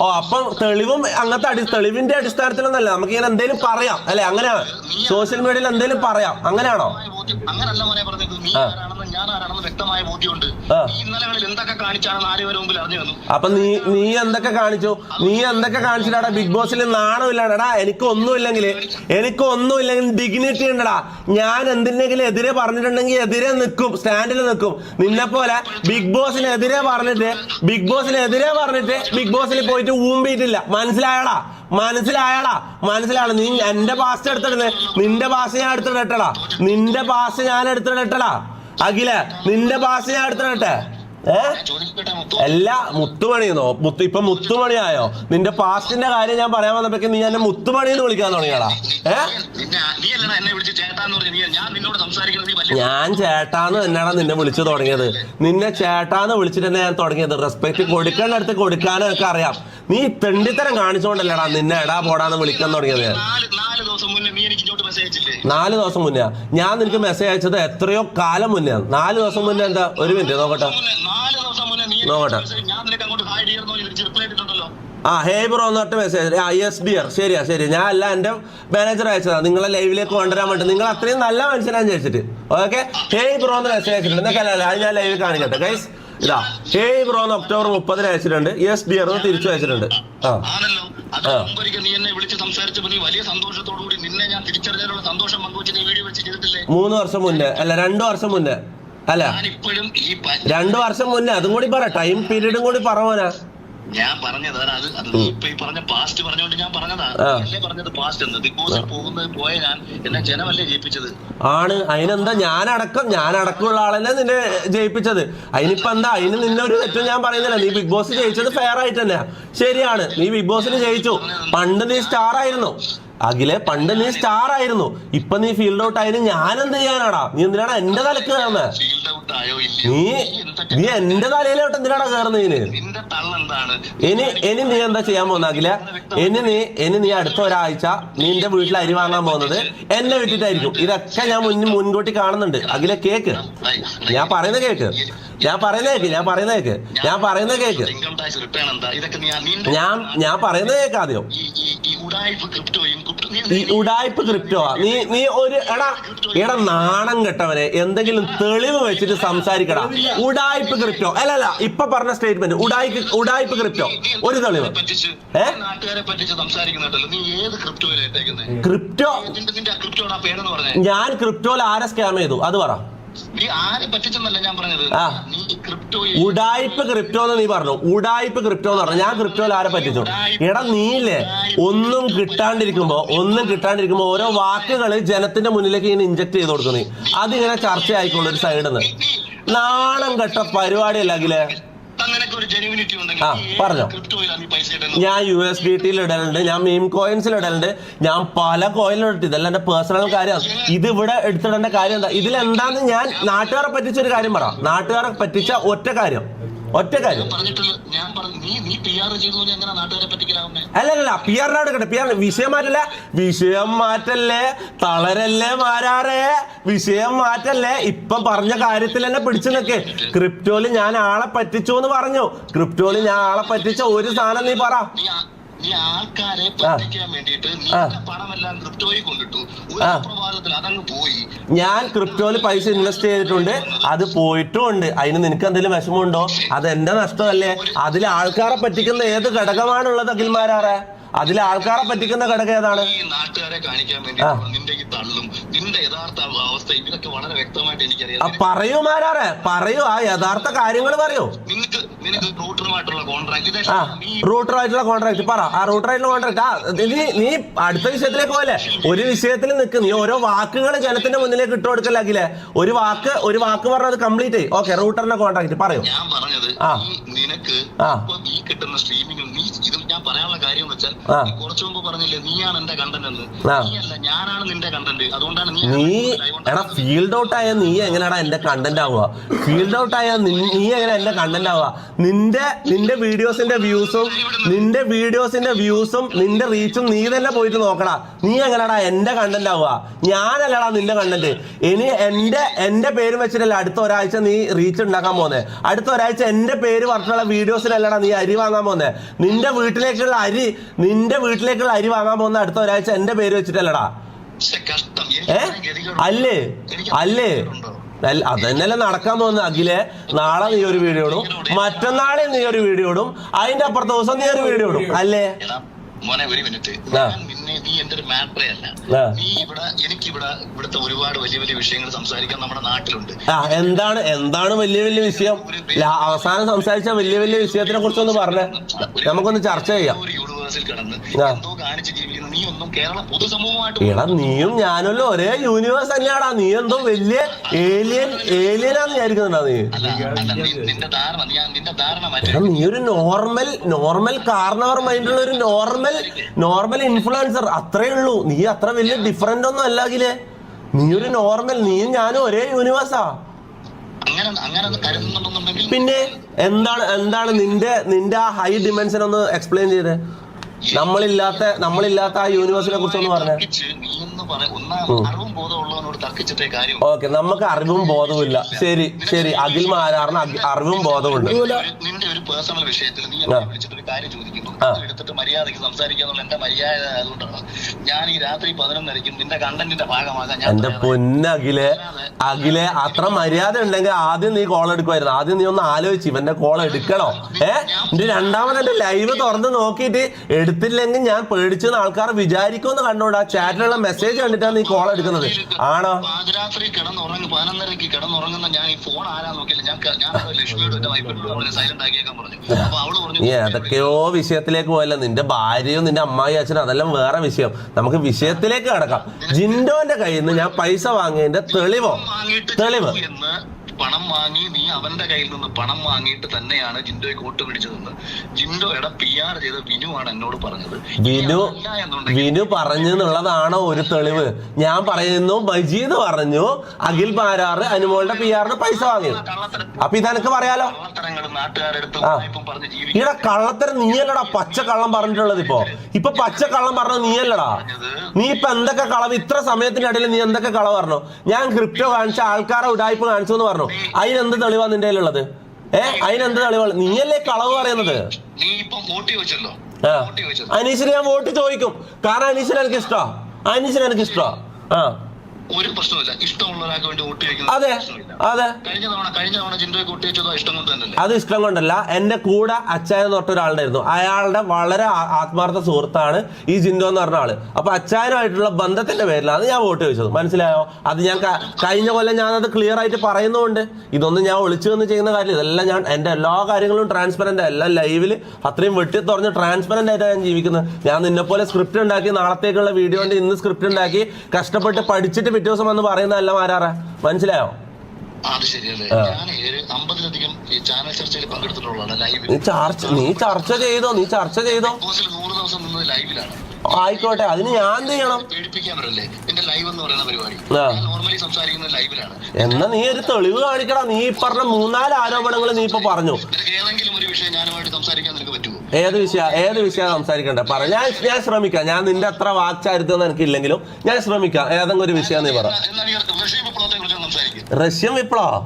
ഓ, അപ്പം തെളിവും അങ്ങനത്തെ തെളിവിന്റെ അടിസ്ഥാനത്തിലൊന്നല്ല. നമുക്ക് ഇങ്ങനെ എന്തെങ്കിലും പറയാം അല്ലെ? അങ്ങനെയാണ് സോഷ്യൽ മീഡിയയിൽ എന്തെങ്കിലും പറയാം. അങ്ങനെയാണോ? അങ്ങനല്ല മോനെ പറഞ്ഞത്. നീ ആരാണെന്ന് ഞാൻ ആരാണെന്ന് വ്യക്തമായ ബോധ്യമുണ്ട്. ഈ ഇന്നലകളിൽ എന്തൊക്കെ കാണിച്ചാണെന്ന് ആരും മുമ്പിൽ അറിഞ്ഞു വന്നു. അപ്പൊ നീ എന്തൊക്കെ കാണിച്ചു? നീ എന്തൊക്കെ കാണിച്ചിട്ടാ? ബിഗ് ബോസിൽ നാണമില്ലാടാ. എനിക്കൊന്നുമില്ലെങ്കിൽ ഡിഗ്നിറ്റി ഉണ്ടടാ. ഞാൻ എന്തിനെങ്കിലും എതിരെ പറഞ്ഞിട്ടുണ്ടെങ്കിൽ എതിരെ നിൽക്കും, സ്റ്റാൻഡിൽ നിൽക്കും. നിന്നെ പോലെ ബിഗ് ബോസിനെതിരെ പറഞ്ഞിട്ട് ബിഗ് ബോസിൽ പോയിട്ട് ഊമ്പിയിട്ടില്ല. മനസ്സിലായടാ? നീ എന്റെ ഭാഷ എടുത്തിടുന്നേ. നിന്റെ ഭാഷ ഞാൻ എടുത്തിടട്ടടാ. അഖിലെ നിന്റെ ഭാഷ ഞാൻ എടുത്തിടട്ടെ. എല്ലാ മുത്തുമണിയെന്നോ? ഇപ്പൊ മുത്തുമണിയായോ? നിന്റെ പാസ്റ്റിന്റെ കാര്യം ഞാൻ പറയാൻ വന്നപ്പോ നീ എന്നെ മുത്തുമണി എന്ന് വിളിക്കാൻ തുടങ്ങിയാടാ. ഞാൻ ചേട്ടാന്ന് തന്നെയാടാ നിന്നെ വിളിച്ചു തുടങ്ങിയത്. നിന്നെ ചേട്ടാന്ന് വിളിച്ചിട്ട് തന്നെ ഞാൻ തുടങ്ങിയത്. റെസ്പെക്ട് കൊടുക്കേണ്ടടുത്ത് കൊടുക്കാനും എനിക്ക് അറിയാം. നീ തെണ്ടിത്തരം കാണിച്ചോണ്ടല്ലടാ നിന്നെ എടാ പോടാന്ന് വിളിക്കാൻ തുടങ്ങിയത്. 4 ദിവസം മുന്നേ നീ എനിക്ക് ഇങ്ങോട്ട് മെസ്സേജ് അയച്ചില്ലേ? 4 ദിവസം മുന്നേ ഞാൻ നിനക്ക് മെസ്സേജ് അയച്ചത് എത്രയോ കാലം മുന്നേ. 4 ദിവസം മുന്നേ എന്താ? ഒരു മിനിറ്റ് നോക്കട്ടെ, 4 ദിവസം മുന്നേ നീ നോക്കട്ടെ. ഞാൻ നിനക്ക് അങ്ങോട്ട് ഹായ് ഡിയർന്നോ തിരിച്ച് റിപ്ലൈ ഇട്ടിട്ടുണ്ടല്ലോ. ഹേ ബ്രോ എന്ന് പറഞ്ഞ മെസ്സേജ്. SBR ശരിയാ, ശരി. ഞാൻ അല്ല, എന്റെ മാനേജർ അയച്ചതാ നിങ്ങളെ ലൈവിലേക്ക് കൊണ്ടുവരാൻ വേണ്ടി. നിങ്ങൾ അത്രയും നല്ല മനുഷ്യനാന്ന് ചോദിച്ചിട്ട് ഓക്കെ. ഹേ ബ്രോ എന്ന് മെസ്സേജ് അയച്ചിട്ടുണ്ട്. എന്നൊക്കെയല്ല, അത് ഞാൻ ലൈവിൽ കാണിക്കട്ടെ ഗൈസ്. ഇതാ ഹേ ബ്രോ എന്ന് October 30 അയച്ചിട്ടുണ്ട്. SBR തിരിച്ചു അയച്ചിട്ടുണ്ട്. ആണല്ലോ, അത് മുമ്പൊരിക്കൽ നീ എന്നെ വിളിച്ച് സംസാരിച്ചപ്പോൾ നീ വലിയ സന്തോഷത്തോടു കൂടി നിന്നെ ഞാൻ തിരിച്ചറിഞ്ഞതിനുള്ള സന്തോഷം പങ്കുവെച്ച് നീ വീഡിയോ വെച്ച് ചെയ്തിട്ടില്ലേ? 3 വർഷം മുന്നേ അല്ല 2 വർഷം മുന്നേ അല്ല ഞാനിപ്പോഴും ഈ 2 വർഷം മുന്നേ. അതും കൂടി പറ, ടൈം പീരീഡും കൂടി പറവനാ. ഞാൻ പറഞ്ഞത് അത് നീ ഇപ്പൊ ഈ പറഞ്ഞ പാസ്റ്റ് പറഞ്ഞോണ്ട് ഞാൻ പറഞ്ഞതാ. അല്ലേ പറഞ്ഞത് പാസ്റ്റ് എന്ന്. ബിഗ് ബോസിൽ പോയ ഞാൻ എന്നെ ജനമല്ലേ ജയിപ്പിച്ചത്? ആണ്. അതിനെന്താ, ഞാനടക്കമുള്ള ആളല്ലേ നിന്നെ ജയിപ്പിച്ചത്. അതിനിപ്പോ എന്താ? അതിന് നിന്നെ ഒരു തെറ്റും ഞാൻ പറയുന്നില്ല. നീ ബിഗ് ബോസ് ജയിച്ചത് ഫെയർ ആയിട്ട് തന്നെയാ. ശരിയാണ്, നീ ബിഗ് ബോസിൽ ജയിച്ചു. പണ്ട് നീ സ്റ്റാർ ആയിരുന്നു അഖിലെ, പണ്ട് നീ സ്റ്റാർ ആയിരുന്നു. ഇപ്പൊ നീ ഫീൽഡ് ഔട്ട് ആയിരുന്നു. ഞാൻ എന്ത് ചെയ്യാനാടാ? നീ എന്തിനാടാ എന്റെ തലക്ക് കയറുന്നത്? നീ എന്റെ തലയിലോട്ട് എന്തിനാടാ കയറുന്നതിന്? ഇനി നീ എന്താ ചെയ്യാൻ പോകുന്ന അഖിലെ? ഇനി നീ അടുത്ത ഒരാഴ്ച നിന്റെ വീട്ടിൽ അരി വാങ്ങാൻ പോകുന്നത് എന്നെ വിട്ടിട്ടായിരിക്കും. ഇതൊക്കെ ഞാൻ മുൻകൂട്ടി കാണുന്നുണ്ട് അഖിലെ. കേക്ക്, ഞാൻ പറയുന്ന കേക്ക്. ഞാൻ പറയുന്ന കേക്ക് ആദ്യം. ഈ ഉഡായിപ്പ് ക്രിപ്റ്റോ നീ ഒരു എടാ നാണം കെട്ടവനെ, എന്തെങ്കിലും തെളിവ് വെച്ചിട്ട് സംസാരിക്കടാ. ഉഡായിപ്പ് ക്രിപ്റ്റോ അല്ലല്ല, ഇപ്പൊ പറഞ്ഞ സ്റ്റേറ്റ്മെന്റ് ഉഡായിപ്പ് ക്രിപ്റ്റോ ഒരു തെളിവ്. ക്രിപ്റ്റോ ഞാൻ ക്രിപ്റ്റോയിൽ ആരെ സ്കാം ചെയ്തു അത് പറ. ഉഡായിപ്പ് ക്രിപ്റ്റോ എന്ന് നീ പറഞ്ഞു. ഉഡായിപ്പ് ക്രിപ്റ്റോ എന്ന് പറഞ്ഞു. ഞാൻ ക്രിപ്റ്റോയിൽ ആരെ പറ്റിച്ചു? എടാ നീയില്ലേ ഒന്നും കിട്ടാണ്ടിരിക്കുമ്പോ ഓരോ വാക്കുകൾ ജനത്തിന്റെ മുന്നിലേക്ക് ഇങ്ങനെ ഇഞ്ചക്ട് ചെയ്ത് കൊടുക്കുന്നേ. അതിങ്ങനെ ചർച്ച ആയിക്കോളൂ ഒരു സൈഡിൽ നിന്ന്. നാണം കെട്ട പരിപാടിയല്ല അഖിലെ. പറഞ്ഞോ. ഞാൻ USDT ഇടലുണ്ട്, ഞാൻ മീം കോയിൻസിൽ ഇടലുണ്ട്, ഞാൻ പല കോയിനിലിട്ട്. ഇതെല്ലാം എന്റെ പേഴ്സണൽ കാര്യമാണ്. ഇത് ഇവിടെ എടുത്തിടേണ്ട കാര്യം എന്താ? ഇതിലെന്താന്ന് ഞാൻ നാട്ടുകാരെ പറ്റിച്ച ഒരു കാര്യം പറ. നാട്ടുകാരെ പറ്റിച്ച ഒറ്റ കാര്യം. അല്ലല്ല, PR എടുക്കട്ടെ. വിഷയം മാറ്റല്ലേ, തളരല്ലേ മാരാറേ, വിഷയം മാറ്റല്ലേ. ഇപ്പൊ പറഞ്ഞ കാര്യത്തിൽ തന്നെ പിടിച്ചു നിൽക്ക്. ക്രിപ്റ്റോയില് ഞാൻ ആളെ പറ്റിച്ചു എന്ന് പറഞ്ഞു. ക്രിപ്റ്റോയില് ഞാൻ ആളെ പറ്റിച്ച ഒരു സാധനം നീ പറ. ആൾക്കാരെ പറ്റിക്കാൻ വേണ്ടിയിട്ട് പണമെല്ലാം ക്രിപ്റ്റോയിൽ കൊണ്ടിട്ടു. അതങ്ങ് പോയി. ഞാൻ ക്രിപ്റ്റോയിൽ പൈസ ഇൻവെസ്റ്റ് ചെയ്തിട്ടുണ്ട്, അത് പോയിട്ടും ഉണ്ട്. അതിന് നിനക്ക് എന്തെങ്കിലും വിഷമമുണ്ടോ? അത് എന്റെ നഷ്ടമല്ലേ? അതിൽ ആൾക്കാരെ പറ്റിക്കുന്ന ഏത് ഘടകമാണുള്ളത് അഖിൽമാരാറെ? അതിൽ ആൾക്കാരെ പറ്റിക്കുന്ന ഘടകം ഏതാണ്? നാട്ടുകാരെ കാണിക്കാൻ വേണ്ടി നിന്റെ ഈ തള്ളും നിന്റെ യഥാർത്ഥ അവസ്ഥ ഇതൊക്കെ വളരെ വ്യക്തമായിട്ട് എനിക്കറിയാം. പറയൂ മാരാറെ, പറയൂ. ആ യഥാർത്ഥ കാര്യങ്ങൾ പറയൂ. നിനക്ക് റൂട്ടറുമായിട്ടുള്ള കോൺട്രാക്ട് പറ. ആ റൂട്ടറായിട്ടുള്ള കോൺട്രാക്ട് നീ അടുത്ത വിഷയത്തിലേക്ക് പോലെ ഒരു വിഷയത്തിൽ നിൽക്ക്. നീ ഓരോ വാക്കുകൾ ജനത്തിന്റെ മുന്നിലേക്ക് ഇട്ട് കൊടുക്കലാക്കില്ലേ? ഒരു വാക്ക് പറഞ്ഞത് കംപ്ലീറ്റ് ചെയ്യും. ഓക്കെ, റൂട്ടറിന്റെ കോൺട്രാക്ട് പറയൂ. ഞാൻ പറഞ്ഞത് നിനക്ക് ഈ കിട്ടുന്ന സ്ട്രീമിംഗിൽ നീ ഇത് ഞാൻ പറയാനുള്ള കാര്യം എന്ന് വെച്ചാൽ കുറച്ചു മുമ്പ് പറഞ്ഞില്ലേ നീയാണ് എന്റെ കണ്ടന്റ് എന്ന്. നീയല്ല, ഞാനാണ് നിന്റെ കണ്ടന്റ്. അതുകൊണ്ടാണ് നീ എടാ ഫീൽഡ് ഔട്ട് ആയ നീ എങ്ങനെയാടാ എന്റെ കണ്ടന്റ് ആവുക? ഫീൽഡ് ഔട്ട് ആയ നീ എങ്ങനെ എന്റെ കണ്ടന്റ് ആവുക? നിന്റെ വീഡിയോസിന്റെ വ്യൂസും നിന്റെ റീച്ചും നീ തന്നെ പോയിട്ട് നോക്കടാ. നീ എങ്ങനെയാടാ എന്റെ കണ്ടന്റ് ആവുക? ഞാനല്ലടാ നിന്റെ കണ്ടന്റ്. ഇനി എന്റെ പേര് വെച്ചിട്ടല്ല അടുത്ത ഒരാഴ്ച നീ റീച്ച് ഉണ്ടാക്കാൻ പോന്നെ. അടുത്ത ഒരാഴ്ച എന്റെ പേര് പറഞ്ഞിട്ടുള്ള വീഡിയോസിലല്ലടാ നീ അരി വാങ്ങാൻ പോന്നെ. നിന്റെ വീട്ടിലേക്കുള്ള അരി വാങ്ങാൻ പോകുന്ന അടുത്ത ഒരാഴ്ച എന്റെ പേര് വെച്ചിട്ടല്ലടാ. അല്ലേ അതന്നെയല്ലേ നടക്കാൻ പോകുന്നത് അഖിലെ. നാളെ നീ ഒരു വീഡിയോ ഇടും, മറ്റന്നാളെ നീ ഒരു വീഡിയോ ഇടും, അതിന്റെ അപ്പുറത്തെ ദിവസം നീ ഒരു വീഡിയോ ഇടും. അല്ലേ മോനെ ഒരു മിനിറ്റ്. നീ എന്റെ ഒരു മാറ്ററേ അല്ല. നീ ഇവിടുത്തെ ഒരുപാട് വലിയ വലിയ വിഷയങ്ങൾ സംസാരിക്കാൻ നമ്മുടെ നാട്ടിലുണ്ട്. എന്താണ് വലിയ വലിയ വിഷയം? അവസാനം സംസാരിച്ച വലിയ വലിയ വിഷയത്തിനെ കുറിച്ചൊന്ന് പറഞ്ഞേ, നമുക്കൊന്ന് ചർച്ച ചെയ്യാം. എടാ നീയും ഞാനല്ലോ ഒരേ യൂണിവേഴ്സ് തന്നെയാടാ. നീ എന്തോ വലിയ ഏലിയനാന്ന് വിചാരിക്കുന്നുണ്ടാ നീ? നീ ഒരു നോർമൽ കാർണവർ മൈൻഡുള്ള ഒരു നോർമൽ ഇൻഫ്ലുവൻസർ, അത്രേ ഉള്ളൂ. നീ അത്ര വലിയ ഡിഫറന്റ് ഒന്നും അല്ലാകില്ലേ? നീ ഒരു നോർമൽ, നീയും ഞാനും ഒരേ യൂണിവേഴ്സാ. അങ്ങനെ കരുതുന്നുണ്ടെന്നുണ്ടെങ്കിൽ പിന്നെ എന്താണ് നിന്റെ ആ ഹൈ ഡിമെൻഷൻ ഒന്ന് എക്സ്പ്ലെയിൻ ചെയ്തേ. നമ്മളില്ലാത്ത ആ യൂണിവേഴ്സിനെ കുറിച്ച് ഒന്ന് പറഞ്ഞേ. ഓക്കെ, നമുക്ക് അറിവും ബോധവും ഇല്ല. ശരി അഖിൽ മാരാറിന് അറിവും ബോധവും ഉണ്ട്. നിന്റെ ഒരു പേഴ്സണൽ വിഷയത്തിൽ നീ വിളിച്ചിട്ട് ഒരു കാര്യം ചോദിക്കുന്നു, എടുത്തിട്ട് മര്യാദയ്ക്ക് സംസാരിക്കാന്നുള്ള എന്റെ മര്യാദ ആയതുകൊണ്ടാണ് ഞാൻ ഈ രാത്രി 11:30 നിന്റെ കണ്ടന്റിന്റെ ഭാഗമാകാൻ ഞാൻ. എന്റെ അഖിലെ അത്ര മര്യാദ ഉണ്ടെങ്കിൽ ആദ്യം നീ കോൾ എടുക്കുമായിരുന്നു. ആദ്യം നീ ഒന്ന് ആലോചിച്ച് ഇവന്റെ കോൾ എടുക്കണോ. എന്റെ രണ്ടാമത് എന്റെ ലൈവ് തുറന്ന് നോക്കിയിട്ട് എടുത്തില്ലെങ്കിൽ ഞാൻ പേടിച്ചെന്ന് ആൾക്കാർ വിചാരിക്കുമെന്ന് കണ്ടോണ്ട് ആ ചാറ്റിലുള്ള മെസ്സേജ് കണ്ടിട്ടാണ് നീ കോൾ എടുക്കുന്നത്. ആണോ? പാതിരാത്രി കിടന്നുറങ്ങി 11:30 കിടന്നുറങ്ങുന്ന ഞാൻ ഈ ഫോൺ ആരാ നോക്കിയില്ല. ഞാൻ ലക്ഷ്മിയോട് സൈലന്റ് ആക്കിയേക്കാൻ പറഞ്ഞു. അപ്പൊ അവള് പറഞ്ഞു നീ ഏതൊക്കെയോ വിഷയത്തിലേക്ക് പോയല്ലോ. നിന്റെ ഭാര്യയും നിന്റെ അമ്മായി അച്ഛനും അതെല്ലാം വേറെ വിഷയം. നമുക്ക് വിഷയത്തിലേക്ക് കടക്കാം. ജിൻഡോന്റെ കയ്യിൽ നിന്ന് ഞാൻ പൈസ വാങ്ങിയതിന്റെ തെളിവ് പണം വാങ്ങി നീ അവന്റെ കയ്യിൽ നിന്ന് പണം വാങ്ങിയിട്ട് തന്നെയാണ് ജിൻഡോയെ കോട്ട് പിടിച്ചതെന്ന് ജിൻഡോയുടെ PR ചെയ്ത വിനുവാണ് എന്നോട് പറഞ്ഞത്. വിനു പറഞ്ഞെന്നുള്ളതാണോ ഒരു തെളിവ്? ഞാൻ പറയുന്നു മജീദ് പറഞ്ഞു അഖിൽ മാരാറ് അനുമോളുടെ PR പൈസ വാങ്ങിയത്. അപ്പൊ ഇതെനിക്ക് പറയാലോ. ഇവിടെ കള്ളത്തരം നീയല്ലടാ പച്ച കള്ളം പറഞ്ഞിട്ടുള്ളത്. ഇപ്പൊ പച്ച കള്ളം പറഞ്ഞത് നീയല്ലടാ. നീ ഇപ്പൊ എന്തൊക്കെ കളവ് ഇത്ര സമയത്തിനിടയിൽ നീ എന്തൊക്കെ കളവ് പറഞ്ഞു? ഞാൻ ക്രിപ്റ്റോ കാണിച്ച ആൾക്കാരെ ഉടായ്പ കാണിച്ചു എന്ന് പറഞ്ഞു. അതിനെന്ത് തെളിവാ നിന്റെ കയ്യിലുള്ളത്? അതിനെന്ത് തെളിവാണ്? നീയല്ലേ കളവ് പറയുന്നത്? അനീഷിന് ഞാൻ വോട്ട് ചോദിക്കും. കാരണം അനീഷിന് എനിക്ക് ഇഷ്ടമാ. ഒരു പ്രശ്നമില്ല. ഇഷ്ടമുള്ള ഒരാൾക്ക് വേണ്ടി വോട്ട് ചോദിക്കുന്നത്. അതെ കഴിഞ്ഞ തവണ ജിൻഡോയെ വോട്ട് ചോദിച്ചതോ ഇഷ്ടം കൊണ്ട് തന്നെ. അത് ഇഷ്ടം കൊണ്ടല്ല. എന്റെ കൂടെ അച്ചായൻ തൊട്ട് ഒരാളുണ്ടായിരുന്നു. അയാളുടെ വളരെ ആത്മാർത്ഥ സുഹൃത്താണ് ഈ ജിൻഡോ എന്ന് പറഞ്ഞ ആള്. അപ്പൊ അച്ചായനുമായിട്ടുള്ള ബന്ധത്തിന്റെ പേരിലാണ് ഞാൻ വോട്ട് ചോദിച്ചത്. മനസ്സിലായോ? അത് ഞാൻ കഴിഞ്ഞ കൊല്ലം ഞാനത് ക്ലിയർ ആയിട്ട് പറയുന്നുണ്ട്. ഇതൊന്നും ഞാൻ ഒളിച്ചു നിന്ന് ചെയ്യുന്ന കാര്യം. ഇതെല്ലാം ഞാൻ എന്റെ എല്ലാ കാര്യങ്ങളും ട്രാൻസ്പെറന്റ്, എല്ലാം ലൈവില് അത്രയും വെട്ടി തുറന്ന് ട്രാൻസ്പെറന്റ് ആയിട്ടാണ് ഞാൻ ജീവിക്കുന്നത്. ഞാൻ നിന്നെ പോലെ സ്ക്രിപ്റ്റ് ഉണ്ടാക്കി നാളത്തേക്കുള്ള വീഡിയോന്റെ ഇന്ന് സ്ക്രിപ്റ്റ് ഉണ്ടാക്കി കഷ്ടപ്പെട്ട് പഠിച്ചിട്ട് പിറ്റേ ദിവസം വന്ന് പറയുന്നതല്ല മാരാറ. മനസ്സിലായോ? നീ ചർച്ച ചെയ്തോ ആയിക്കോട്ടെ. അതിന് ഞാൻ എന്ത് ചെയ്യണം? എന്നാ നീ ഒരു തെളിവ് കാണിക്കണം. നീ പറഞ്ഞ 3-4 ആരോപണങ്ങൾ നീ ഇപ്പൊ പറഞ്ഞു. ഏത് വിഷയം സംസാരിക്കണ്ടേ? പറ. ഞാൻ ശ്രമിക്കാം. ഞാൻ നിന്റെ അത്ര വാക്ചാരിത്വം എനിക്കില്ലെങ്കിലും ഞാൻ ശ്രമിക്കാം. ഏതെങ്കിലും ഒരു വിഷയം നീ പറ. റഷ്യൻ വിപ്ലവം?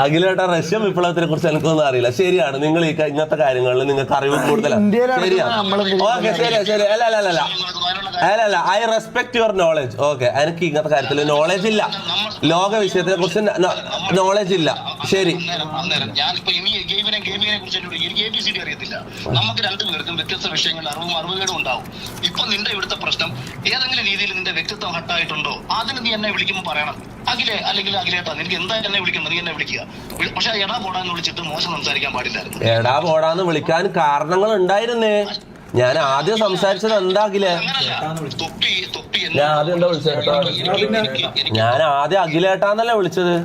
അഖിലേട്ടാ, റഷ്യൻ വിപ്ലവത്തിനെ കുറിച്ച് എനിക്കൊന്നും അറിയില്ല. ശരിയാണ്, നിങ്ങൾ ഈ ഇങ്ങനത്തെ കാര്യങ്ങളിൽ നിങ്ങൾക്ക് അറിവ് കൂടുതലാണ്. ശരിയാണ്. ഓക്കെ, ശരി. അല്ല I respect your knowledge. Okay, എനിക്ക് ഇങ്ങനത്തെ കാര്യത്തിൽ നോളജ് ഇല്ല. ലോക വിഷയത്തിനെ കുറിച്ച് നോളജ് ഇല്ല. ശരി. നമുക്ക് രണ്ടുപേർക്കും വ്യത്യസ്ത വിഷയങ്ങളിൽ അറിവുകേടും ഉണ്ടാവും. ഇപ്പൊ നിന്റെ ഇവിടുത്തെ പ്രശ്നം ഏതെങ്കിലും രീതിയിൽ നിന്റെ വ്യക്തിത്വം ഹട്ടായിട്ടുണ്ടോ? അതിന് നീ എന്നെ വിളിക്കുമ്പോൾ പറയണം. അഖിലേ അല്ലെങ്കിൽ അഖിലേട്ടാ, നിനക്ക് എന്തായാലും എന്നെ വിളിക്കണം, നീ എന്നെ വിളിക്കുക. പക്ഷെ എടാ പോടാന്ന് വിളിച്ചിട്ട് മോശം സംസാരിക്കാൻ പാടില്ലായിരുന്നു. എടാ പോടാന്ന് വിളിക്കാൻ കാരണങ്ങൾ ഉണ്ടായിരുന്നേ. ഞാൻ ആദ്യം സംസാരിച്ചത് എന്താകിലേ? ഞാൻ ആദ്യം എന്താ വിളിച്ചത്? ഞാൻ ആദ്യം അഖിലേട്ടാന്നല്ലേ വിളിച്ചത്.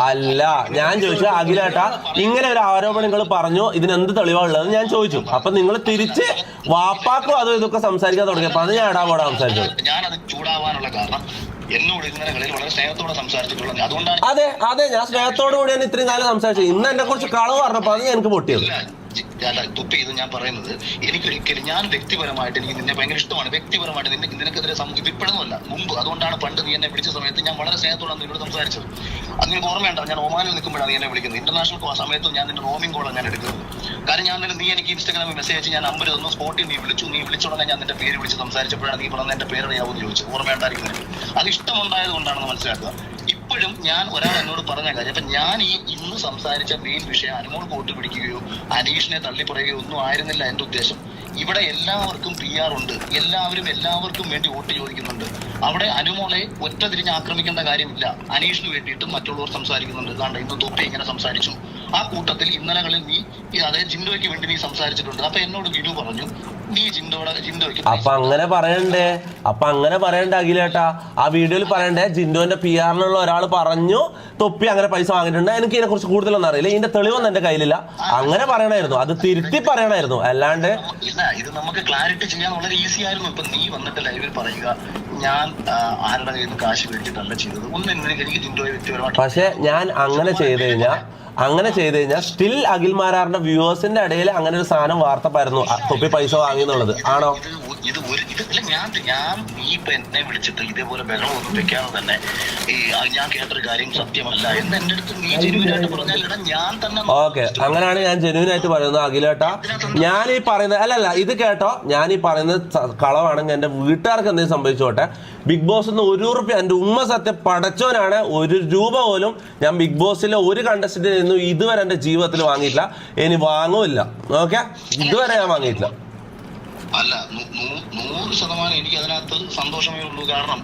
അല്ല, ഞാൻ ചോദിച്ചു അഖിലേട്ടാ ഇങ്ങനെ ഒരു ആരോപണം നിങ്ങൾ പറഞ്ഞു, ഇതിനെന്ത് തെളിവാണുള്ളത് ഞാൻ ചോദിച്ചു. അപ്പൊ നിങ്ങൾ തിരിച്ച് വാപ്പാക്കും അതും ഇതൊക്കെ സംസാരിക്കാൻ തുടങ്ങിയപ്പോ അത് ഞാൻ പോടാ സംസാരിച്ചത്. ഞാനത് ചൂടാവാനുള്ള കാരണം എന്നോട് ഇന്നലെ വളരെ സ്നേഹത്തോടെ സംസാരിച്ചിട്ടുള്ളത്. അതുകൊണ്ടാണ്. അതെ ഞാൻ സ്നേഹത്തോടു കൂടിയാണ് ഇത്രയും കാലം സംസാരിച്ചത്. ഇന്ന് എന്നെ കുറിച്ച് കളവ് പറഞ്ഞപ്പോ അത് എനിക്ക് പൊട്ടിയത്. തുപ്പി ഇത് ഞാൻ പറയുന്നത് എനിക്കൊരിക്കലും, ഞാൻ വ്യക്തിപരമായിട്ട് എനിക്ക് നിന്നെ ഭയങ്കര ഇഷ്ടമാണ്. വ്യക്തിപരമായിട്ട് നിനക്കെതിരെ ഇപ്പോഴൊന്നുമല്ല, മുമ്പ്. അതുകൊണ്ടാണ് പണ്ട് നീ എന്നെ വിളിച്ച സമയത്ത് ഞാൻ വളരെ സ്നേഹത്തോടാണ് നിന്നോട് സംസാരിച്ചത്. അത് നിങ്ങൾക്ക് ഓർമ്മയുണ്ടോ? ഞാൻ ഒമാനിൽ നിൽക്കുമ്പോഴാണ് നീ എന്നെ വിളിക്കുന്നത്. ഇന്റർനാഷണൽ സമയത്തും ഞാൻ നിന്റെ റോമിംഗ് കോളാണ് ഞാൻ എടുക്കുന്നത്. കാരണം നീ എനിക്ക് ഇൻസ്റ്റാഗ്രാമിൽ മെസ്സേജ് അയച്ച് ഞാൻ നമ്പർ തന്നു. സ്പോട്ടിൽ നീ വിളിച്ചോടനെ ഞാൻ നിന്റെ പേര് വിളിച്ച് സംസാരിച്ചപ്പോഴാണ് നീ പറഞ്ഞ എന്റെ പേരറിയാവുമെന്ന് ചോദിച്ചു. ഓർമ്മയുണ്ടായിരിക്കുന്നത് അത് ഇഷ്ടമുണ്ടായത് കൊണ്ടാണെന്ന് മനസ്സിലാക്കുക. ഇപ്പോഴും ഞാൻ ഒരാൾ എന്നോട് പറഞ്ഞ കാര്യം, അപ്പൊ ഞാൻ ഇന്ന് സംസാരിച്ച മെയിൻ വിഷയം അനുമോൾ വോട്ട് പിടിക്കുകയോ അനീഷിനെ തള്ളിപ്പറയുകയോ ഒന്നും ആയിരുന്നില്ല എന്റെ ഉദ്ദേശം. ഇവിടെ എല്ലാവർക്കും PR ഉണ്ട്. എല്ലാവർക്കും വേണ്ടി വോട്ട് ചോദിക്കുന്നുണ്ട്. അവിടെ അനുമോളെ ഒറ്റ തിരിഞ്ഞ് ആക്രമിക്കേണ്ട കാര്യമില്ല. അനീഷിന് വേണ്ടിയിട്ടും മറ്റുള്ളവർ സംസാരിക്കുന്നുണ്ട്. കാരണം ഇന്ന് തൊപ്പി ഇങ്ങനെ സംസാരിച്ചു. ആ കൂട്ടത്തിൽ ഇന്നലകളിൽ നീ അതായത് ജിൻഡോയ്ക്ക് വേണ്ടി നീ സംസാരിച്ചിട്ടുണ്ട്. അപ്പൊ എന്നോട് വിനു പറഞ്ഞു അപ്പൊ അങ്ങനെ പറയണ്ടേ അഖിലേട്ടാ, ആ വീഡിയോയിൽ പറയണ്ടേ ജിൻഡോന്റെ PR-നുള്ള ഒരാൾ പറഞ്ഞു തൊപ്പി അങ്ങനെ പൈസ വാങ്ങിയിട്ടുണ്ട്. എനിക്ക് ഇതിനെ കുറിച്ച് കൂടുതലൊന്നും അറിയില്ല, ഇതിന്റെ തെളിവൊന്നും എന്റെ കയ്യിലില്ല. അങ്ങനെ പറയണായിരുന്നു, അത് തിരുത്തി പറയണായിരുന്നു. അല്ലാണ്ട് ഇത് നമുക്ക് ക്ലാരിറ്റി ചെയ്യാൻ വളരെ ഈസി ആയിരുന്നു. ഇപ്പൊ നീ വന്നിട്ട് ലൈവിൽ പറയുക ഞാൻ ആരുടെ കയ്യിൽ നിന്ന് കാശ് മേടിച്ചിട്ടല്ല ചെയ്തത്. എനിക്ക് ജിൻഡോയെ വ്യക്തിപരമായിട്ട്. പക്ഷെ ഞാൻ അങ്ങനെ ചെയ്ത് കഴിഞ്ഞാൽ സ്റ്റിൽ അഖിൽമാരാറിന്റെ വ്യൂവേഴ്സിന്റെ ഇടയിൽ അങ്ങനെ ഒരു സാധനം വാർത്ത പരന്നു, തൊപ്പി പൈസ വാങ്ങിയെന്നുള്ളത്. ആണോ? ഞാൻ നീ ഇപ്പൊ എന്നെ വിളിച്ചിട്ട് ഇതേപോലെ ബഹളമൊന്നും വെക്കാതെ തന്നെ ഞാൻ കേട്ടൊരു കാര്യം സത്യമല്ല എന്ന് എന്റെ അടുത്ത് നീ ജെന്യൂനായിട്ട് പറഞ്ഞാൽ ഞാൻ തന്നെ. ഓക്കെ, അങ്ങനെയാണ് ഞാൻ ജെന്യൂനായിട്ട് പറയുന്നത് അഖിലേട്ടാ. ഞാൻ ഈ പറയുന്നത് അല്ലല്ല, ഇത് കേട്ടോ, ഞാൻ ഈ പറയുന്നത് കളവാണെങ്കിൽ എന്റെ വീട്ടുകാർക്ക് എന്തെങ്കിലും സംഭവിച്ചോട്ടെ. ബിഗ് ബോസ് ₹1 എന്റെ ഉമ്മ സത്യം പടച്ചോനാണ്. ₹1 പോലും ഞാൻ ബിഗ് ബോസിലെ ഒരു കണ്ടസ്റ്റന്റിൽ നിന്നും ഇതുവരെ എന്റെ ജീവിതത്തിൽ വാങ്ങിയിട്ടില്ല, ഇനി വാങ്ങുമില്ല. ഓക്കെ, ഇതുവരെ ഞാൻ വാങ്ങിയിട്ടില്ല. അല്ല 100% എനിക്ക് അതിനകത്ത് സന്തോഷമേ ഉള്ളൂ. കാരണം